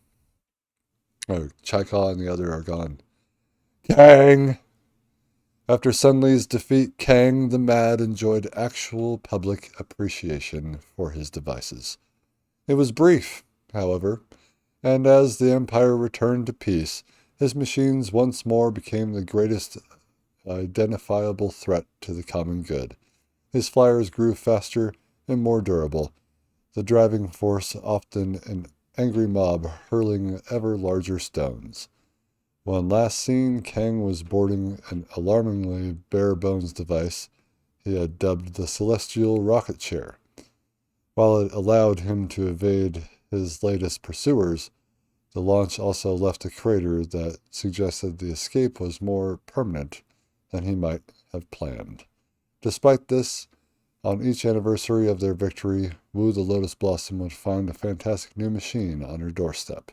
Oh, Chaika and the other are gone. Kang! After Sun Li's defeat, Kang the Mad enjoyed actual public appreciation for his devices. It was brief, however, and as the Empire returned to peace, his machines once more became the greatest identifiable threat to the common good. His flyers grew faster and more durable, the driving force often an angry mob hurling ever larger stones. When last seen, Kang was boarding an alarmingly bare-bones device he had dubbed the Celestial Rocket Chair. While it allowed him to evade his latest pursuers, the launch also left a crater that suggested the escape was more permanent than he might have planned. Despite this, on each anniversary of their victory, Wu the Lotus Blossom would find a fantastic new machine on her doorstep,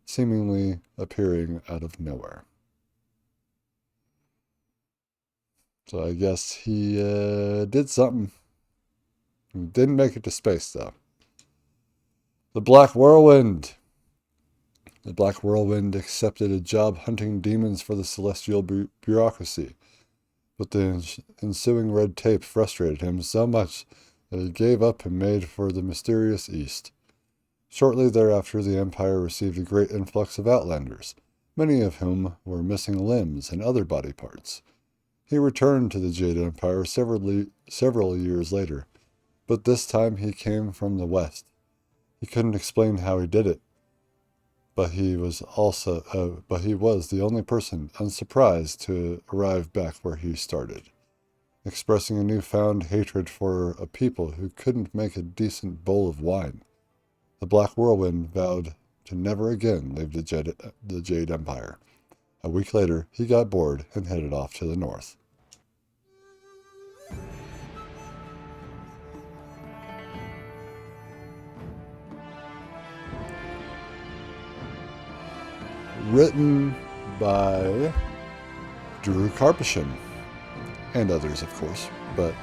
seemingly appearing out of nowhere. So I guess he did something. He didn't make it to space, though. The Black Whirlwind. The Black Whirlwind accepted a job hunting demons for the celestial bureaucracy, but the ensuing red tape frustrated him so much that he gave up and made for the mysterious East. Shortly thereafter, the Empire received a great influx of Outlanders, many of whom were missing limbs and other body parts. He returned to the Jade Empire several years later, but this time he came from the West. He couldn't explain how he did it, but he was the only person, unsurprised, to arrive back where he started, expressing a newfound hatred for a people who couldn't make a decent bowl of wine. The Black Whirlwind vowed to never again leave the Jade Empire. A week later, he got bored and headed off to the north. written by Drew Karpyshyn. And others, of course, but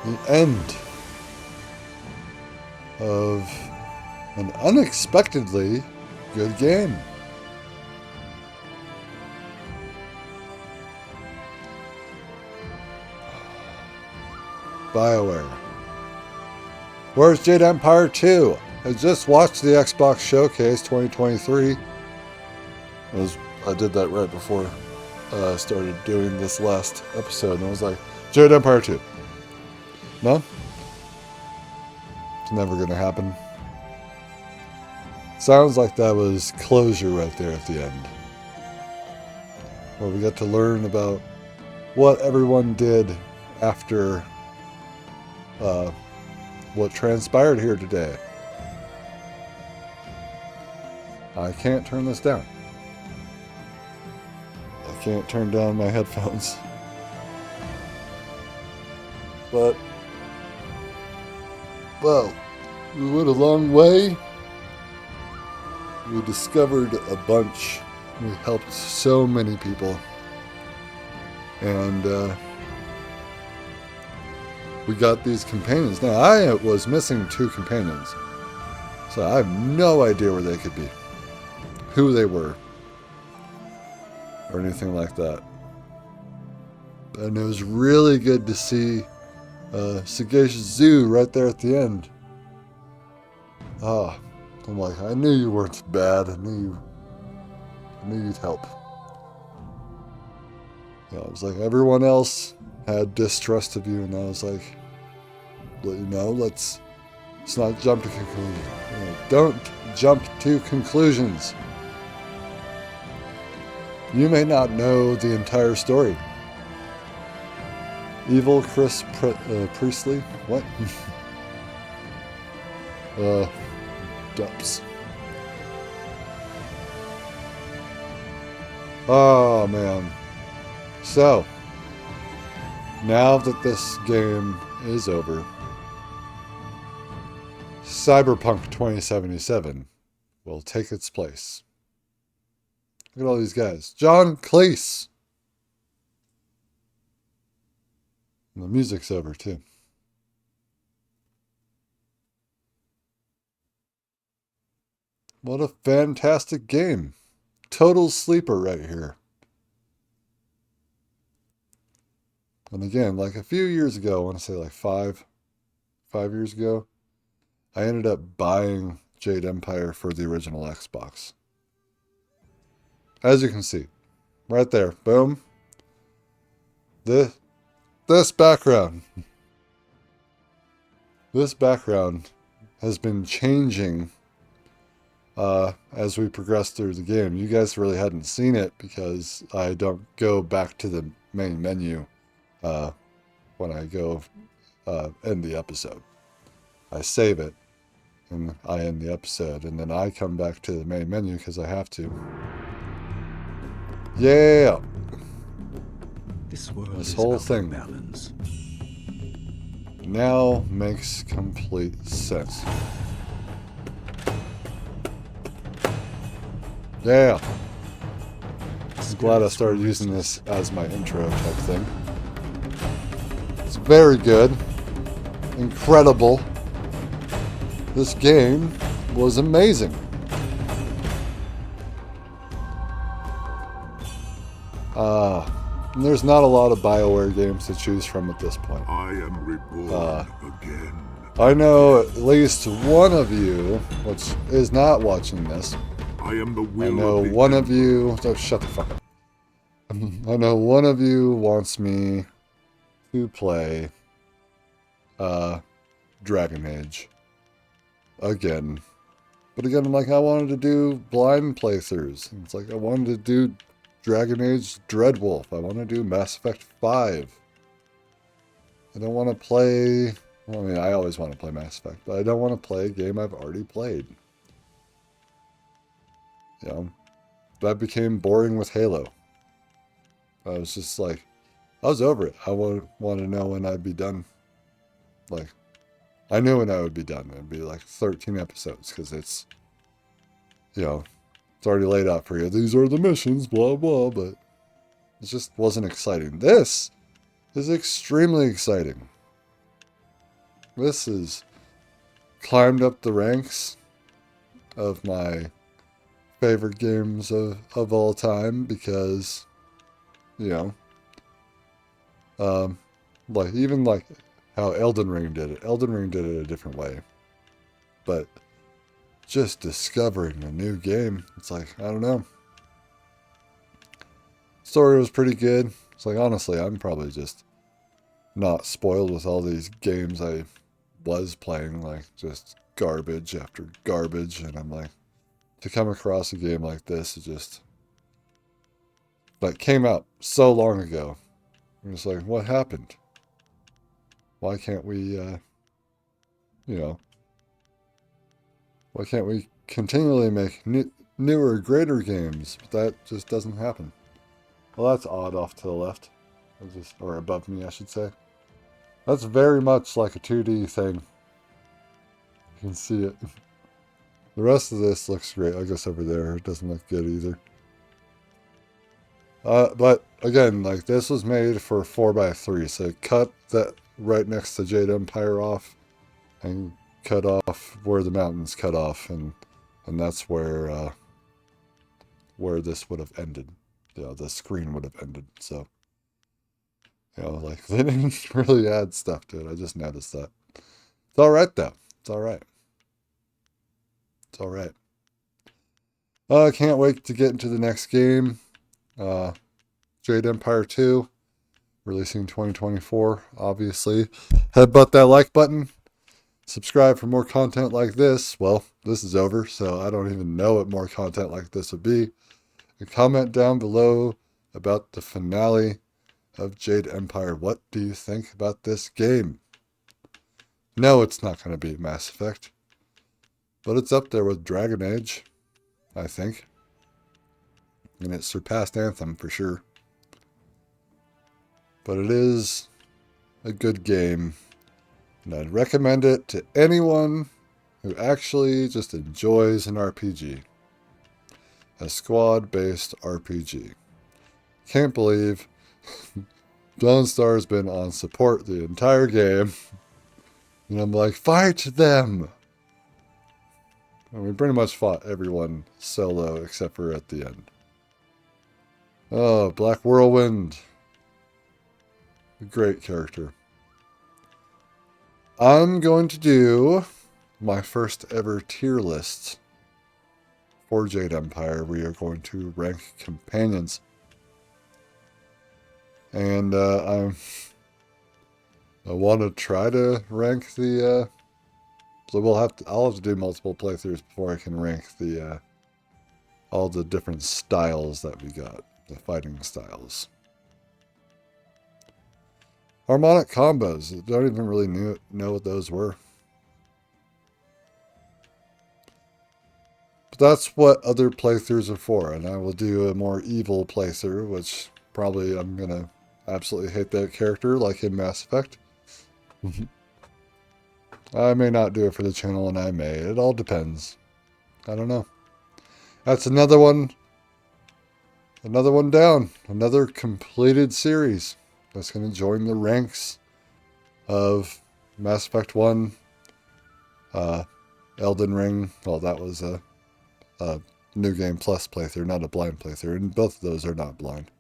the end of an unexpectedly good game. BioWare. Where's Jade Empire 2? I just watched the Xbox Showcase 2023. I did that right before I started doing this last episode, and I was like, Jade Empire 2. No? It's never going to happen. Sounds like that was closure right there at the end. Where we got to learn about what everyone did after what transpired here today. I can't turn this down. I can't turn down my headphones. But, well, we went a long way. We discovered a bunch. We helped so many people. And we got these companions. Now, I was missing 2 companions. So I have no idea where they could be. Who they were. Or anything like that. And it was really good to see Sagacious Zoo right there at the end. Ah, I'm like, I knew you weren't bad. I knew you'd help. Yeah, it was like everyone else had distrust of you, and I was like, let you know, let's not jump to conclusions. You know, don't jump to conclusions. You may not know the entire story. Evil Chris Priestley? What? Dups. Oh, man. So, now that this game is over, Cyberpunk 2077 will take its place. Look at all these guys. John Cleese. And the music's over, too. What a fantastic game. Total sleeper right here. And again, like a few years ago, I want to say like five years ago, I ended up buying Jade Empire for the original Xbox. As you can see, right there, boom. This background has been changing as we progress through the game. You guys really hadn't seen it because I don't go back to the main menu when I go end the episode. I save it and I end the episode, and then I come back to the main menu because I have to. Yeah. This whole thing balance. Now makes complete sense. Yeah. I'm glad I started using this as my intro type thing. It's very good. Incredible. This game was amazing. There's not a lot of BioWare games to choose from at this point. I am reborn again. I know at least one of you, which is not watching this. I am the will I know of the one of you. Oh, shut the fuck up. I know one of you wants me to play Dragon Age again. But again, like, I wanted to do blind playthroughs. It's like I wanted to do Dragon Age Dreadwolf. I want to do Mass Effect 5. I don't want to play... Well, I mean, I always want to play Mass Effect, but I don't want to play a game I've already played. You know, that became boring with Halo. I was just like, I was over it. I want to know when I'd be done. Like, I knew when I would be done. It'd be like 13 episodes, because it's, you know, it's already laid out for you. These are the missions, blah, blah, but it just wasn't exciting. This is extremely exciting. This is climbed up the ranks of my favorite games of all time, because, you know, like, even like how Elden Ring did it. Elden Ring did it a different way. But just discovering a new game, it's like, I don't know. Story was pretty good. It's like, honestly, I'm probably just not spoiled with all these games I was playing, like just garbage after garbage, and I'm like, to come across a game like this, it just, like, came out so long ago. I'm just like, what happened? Why can't we, you know, why can't we continually make newer, greater games? But that just doesn't happen. Well, that's odd off to the left. Or above me, I should say. That's very much like a 2D thing. You can see it. The rest of this looks great. I guess over there it doesn't look good either. But again, like, this was made for 4x3, so cut that right next to Jade Empire off, and cut off where the mountains cut off, and that's where this would have ended. You know, the screen would have ended. So, you know, like, they didn't really add stuff to it. I just noticed that. It's all right though. It's all right. It's all right. I can't wait to get into the next game. Jade Empire 2, releasing 2024, obviously. Headbutt that like button. Subscribe for more content like this. Well, this is over, so I don't even know what more content like this would be. And comment down below about the finale of Jade Empire. What do you think about this game? No, it's not going to be Mass Effect. But it's up there with Dragon Age, I think. And it surpassed Anthem for sure. But it is a good game. And I'd recommend it to anyone who actually just enjoys an RPG. A squad-based RPG. Can't believe Dawnstar's been on support the entire game. And I'm like, fight them! And we pretty much fought everyone solo except for at the end. Oh, Black Whirlwind. A great character. I'm going to do my first ever tier list for Jade Empire. We are going to rank companions. And I want to try to rank the so I'll have to do multiple playthroughs before I can rank the all the different styles that we got, the fighting styles. Harmonic combos. I don't even really know what those were. But that's what other playthroughs are for, and I will do a more evil playthrough, which probably I'm gonna absolutely hate that character, like in Mass Effect. I may not do it for the channel, and I may. It all depends. I don't know. That's another one. Another one down. Another completed series that's going to join the ranks of Mass Effect 1, Elden Ring. Well, that was a New Game Plus playthrough, not a blind playthrough. And both of those are not blind.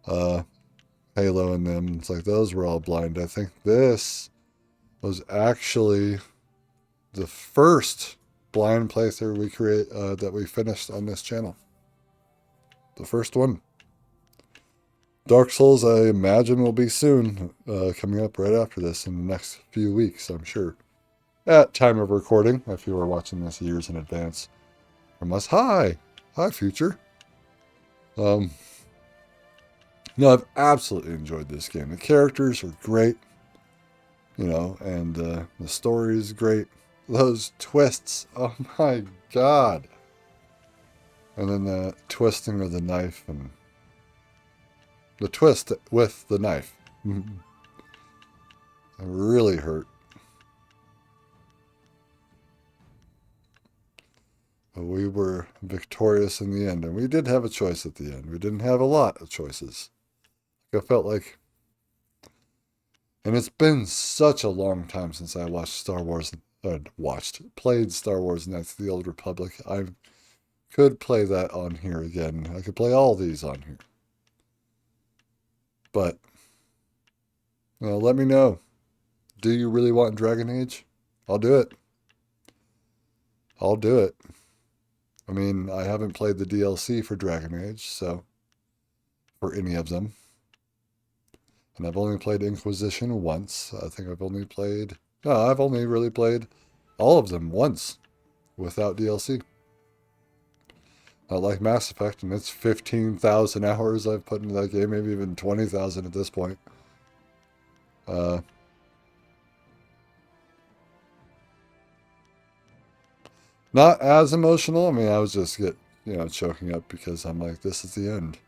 Halo and them, it's like those were all blind. I think this was actually the first blind playthrough that we finished on this channel. The first one. Dark Souls, I imagine, will be soon, coming up right after this in the next few weeks, I'm sure. At time of recording, if you are watching this years in advance from us. Hi, future. No, I've absolutely enjoyed this game. The characters are great, you know, and the story is great. Those twists, oh my god. And then the twisting of the knife, and the twist with the knife. It really hurt. But we were victorious in the end, and we did have a choice at the end. We didn't have a lot of choices. I felt like, and it's been such a long time since I watched Star Wars, played Star Wars Knights of the Old Republic. I could play that on here again. I could play all these on here. But, let me know. Do you really want Dragon Age? I'll do it. I'll do it. I mean, I haven't played the DLC for Dragon Age, so, for any of them. And I've only played Inquisition once. I think I've only really played all of them once without DLC. Not like Mass Effect, and it's 15,000 hours I've put into that game, maybe even 20,000 at this point. Not as emotional. I mean, I was just choking up because I'm like, this is the end.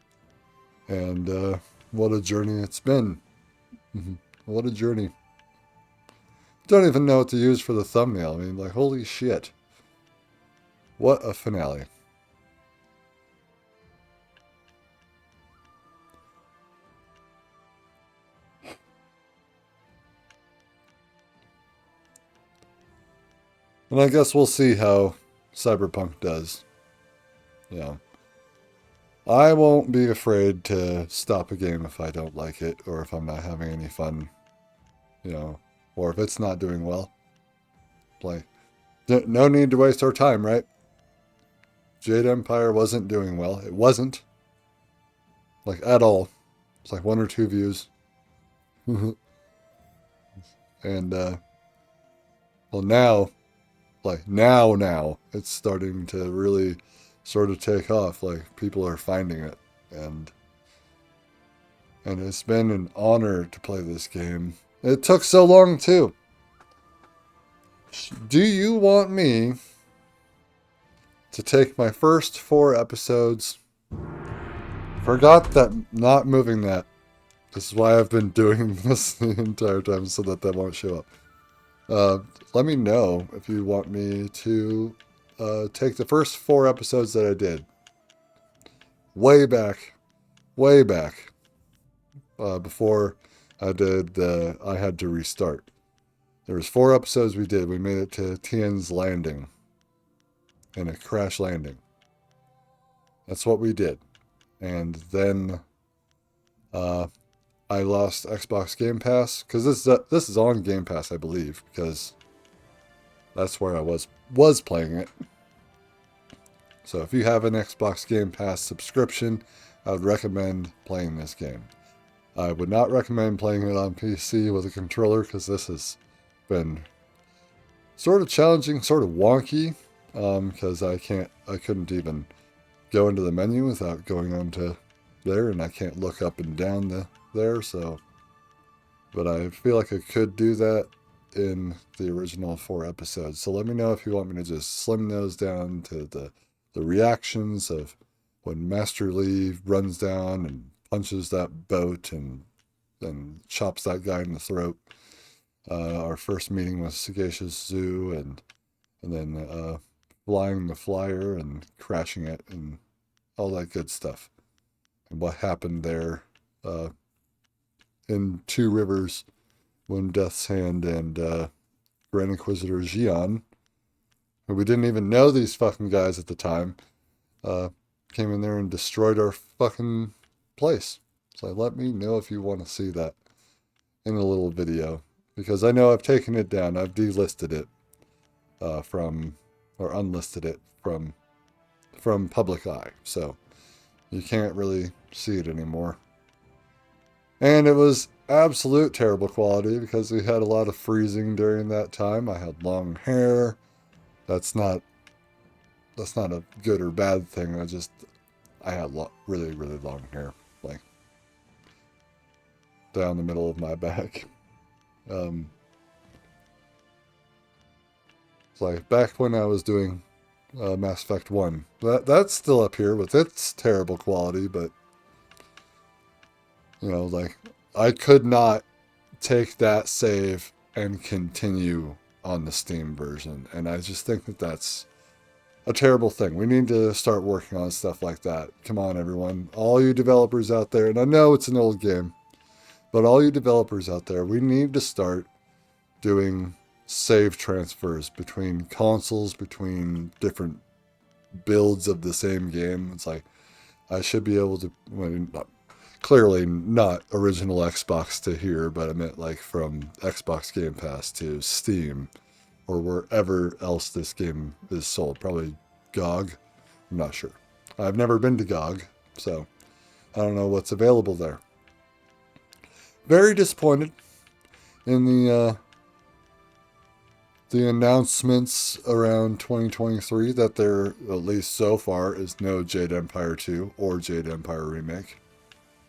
And what a journey it's been. What a journey. Don't even know what to use for the thumbnail. I mean, like, holy shit. What a finale. And I guess we'll see how Cyberpunk does. I won't be afraid to stop a game if I don't like it, or if I'm not having any fun, or if it's not doing well. Play. No need to waste our time, right? Jade Empire wasn't doing well. It wasn't. Like, at all. It's like 1 or 2 views. And, well, now, it's starting to really sort of take off. Like, people are finding it. And it's been an honor to play this game. It took so long, too. Do you want me to take my first 4 episodes? Forgot that, not moving that. This is why I've been doing this the entire time, so that won't show up. Let me know if you want me to take the first 4 episodes that I did. Way back. Before I had to restart. There was 4 episodes we did. We made it to Tien's Landing. In a crash landing. That's what we did. And then I lost Xbox Game Pass, because this is on Game Pass, I believe, because that's where I was playing it. So if you have an Xbox Game Pass subscription, I would recommend playing this game. I would not recommend playing it on PC with a controller, because this has been sort of challenging, sort of wonky, because I couldn't even go into the menu without going onto there, and I can't look up and down there, so, but I feel like I could do that in the original 4 episodes. So let me know if you want me to just slim those down to the reactions of when Master Lee runs down and punches that boat and then chops that guy in the throat. Our first meeting with Sagacious Zoo, and then flying the flyer and crashing it and all that good stuff. And what happened there in 2 Rivers when Death's Hand and Grand Inquisitor Xion, who we didn't even know these fucking guys at the time, came in there and destroyed our fucking place. So let me know if you want to see that in a little video, because I know I've taken it down. I've delisted it unlisted it from public eye, so you can't really see it anymore. And it was absolute terrible quality because we had a lot of freezing during that time. I had long hair. That's not a good or bad thing. I had really, really long hair, like down the middle of my back. It's like back when I was doing Mass Effect 1. That's still up here with its terrible quality, but like, I could not take that save and continue on the Steam version, and I just think that's a terrible thing. We need to start working on stuff like that. Come on, everyone. All you developers out there, and I know it's an old game, but all you developers out there, we need to start doing save transfers between consoles, between different builds of the same game. It's like, I should be able to, well, clearly not original Xbox to here, but I meant like from Xbox Game Pass to Steam or wherever else this game is sold. Probably GOG. I'm not sure. I've never been to GOG, so I don't know what's available there. Very disappointed in the announcements around 2023 that there, at least so far, is no Jade Empire 2 or Jade Empire Remake.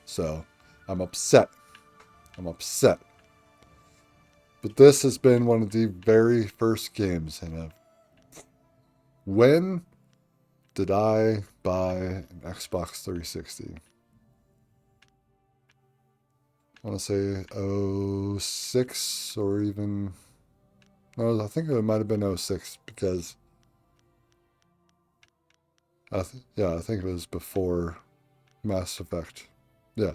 So, I'm upset. I'm upset. But this has been one of the very first games, and when did I buy an Xbox 360? I want to say 06 or even... No, I think it might have been 06 because... I think it was before Mass Effect. Yeah,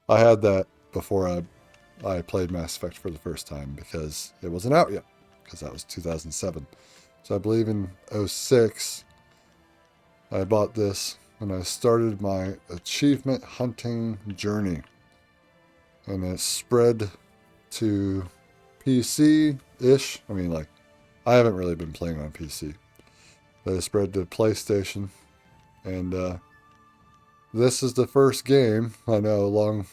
I had that before I played Mass Effect for the first time because it wasn't out yet, because that was 2007. So I believe in 06, I bought this and I started my achievement hunting journey. And it spread to PC-ish. I mean, like, I haven't really been playing on PC. But it spread to PlayStation. And this is the first game, I know,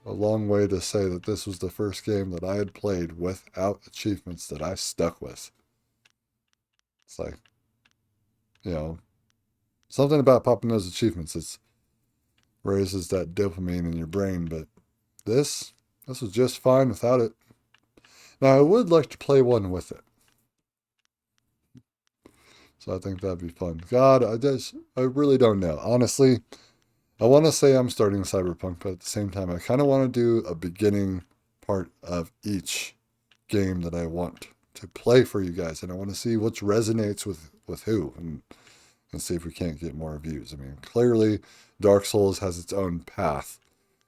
a long way to say that this was the first game that I had played without achievements that I stuck with. It's like, you know, something about popping those achievements. It raises that dopamine in your brain, but this was just fine without it. Now, I would like to play one with it. So I think that'd be fun. God, I really don't know. Honestly, I want to say I'm starting Cyberpunk, but at the same time, I kind of want to do a beginning part of each game that I want to play for you guys. And I want to see which resonates with who and see if we can't get more views. I mean, clearly, Dark Souls has its own path.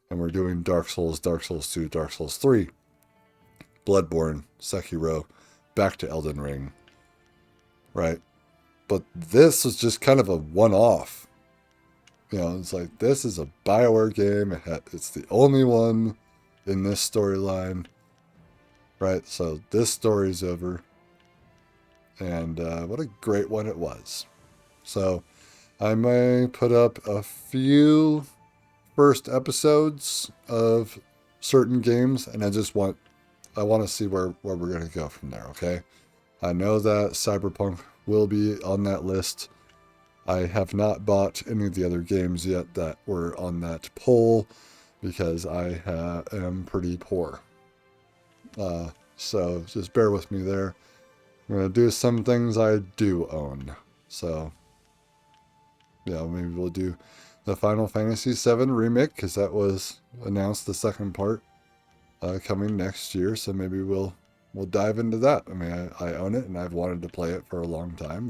And we're doing Dark Souls 2, Dark Souls 3, Bloodborne, Sekiro, back to Elden Ring, right? But this is just kind of a one-off. You know, it's like, this is a BioWare game. It's the only one in this storyline, right? So this story's over. And what a great one it was. So I may put up a few first episodes of certain games, and I want to see where we're going to go from there, okay? I know that Cyberpunk will be on that list. I have not bought any of the other games yet that were on that poll because I am pretty poor. So just bear with me there. I'm going to do some things I do own. So, yeah, maybe we'll do the Final Fantasy VII Remake, because that was announced, the second part, coming next year. So maybe we'll dive into that. I mean, I own it, and I've wanted to play it for a long time.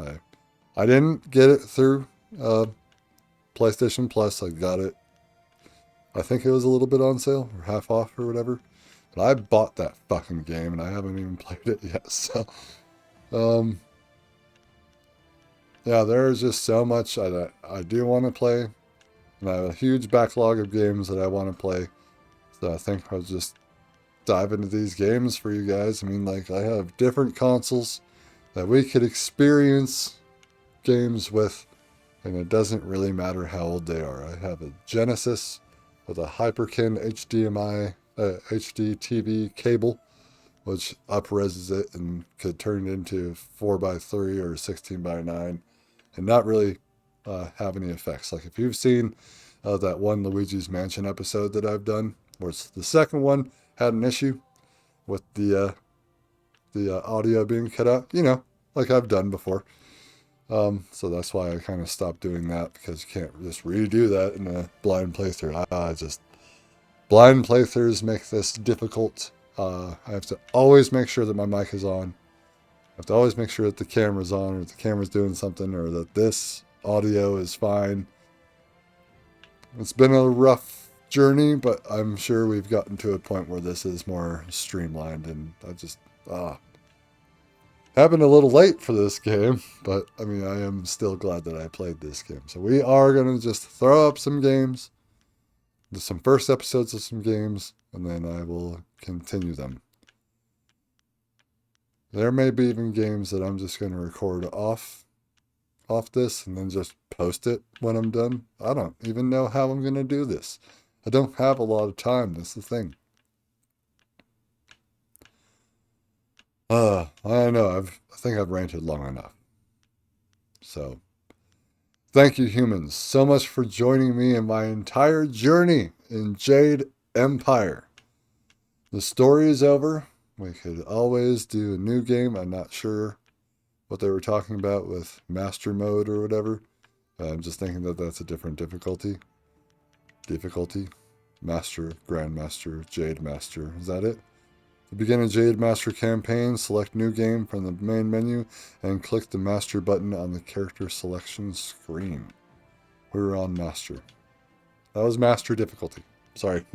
I didn't get it through PlayStation Plus. I got it, I think it was a little bit on sale, or half off, or whatever. But I bought that fucking game, and I haven't even played it yet. So, yeah, there's just so much that I do want to play. And I have a huge backlog of games that I want to play. So I think I'll just dive into these games for you guys. I mean, like, I have different consoles that we could experience games with, and it doesn't really matter how old they are. I have a Genesis with a Hyperkin HDMI, HD TV cable, which upreses it and could turn it into 4:3 or 16:9, and not really have any effects. Like if you've seen that one Luigi's Mansion episode that I've done, where it's the second one had an issue with the audio being cut out, you know, like I've done before. So that's why I kind of stopped doing that, because you can't just redo that in a blind playthrough. Blind playthroughs make this difficult. I have to always make sure that my mic is on. have to always make sure that the camera's on, or the camera's doing something, or that this audio is fine. It's been a rough journey, but I'm sure we've gotten to a point where this is more streamlined, and I just, happened a little late for this game, but I mean, I am still glad that I played this game. So we are going to just throw up some games, do some first episodes of some games, and then I will continue them. There may be even games that I'm just going to record off this and then just post it when I'm done. I don't even know how I'm going to do this. I don't have a lot of time. That's the thing. I don't know. I think I've ranted long enough. So, thank you, humans, so much for joining me in my entire journey in Jade Empire. The story is over. We could always do a new game. I'm not sure what they were talking about with Master Mode or whatever. I'm just thinking that that's a different difficulty. Master, Grandmaster, Jade Master. Is that it? To begin a Jade Master campaign, select New Game from the main menu and click the Master button on the character selection screen. We're on Master. That was Master difficulty. Sorry.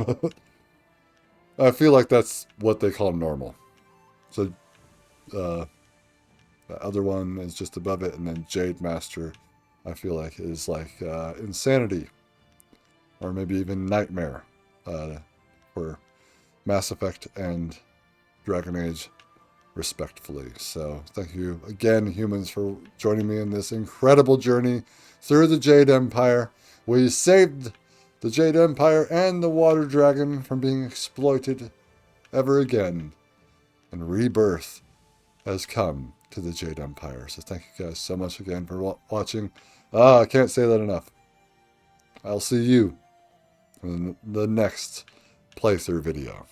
I feel like that's what they call normal. So, the other one is just above it, and then Jade Master, I feel like, is like Insanity. Or maybe even Nightmare. For Mass Effect and Dragon Age, respectfully. So, thank you again, humans, for joining me in this incredible journey through the Jade Empire. We saved the Jade Empire and the Water Dragon from being exploited ever again. And rebirth has come to the Jade Empire. So thank you guys so much again for watching. I can't say that enough. I'll see you in the next playthrough video.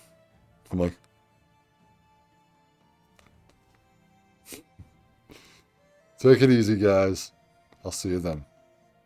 I'm like... Take it easy, guys. I'll see you then.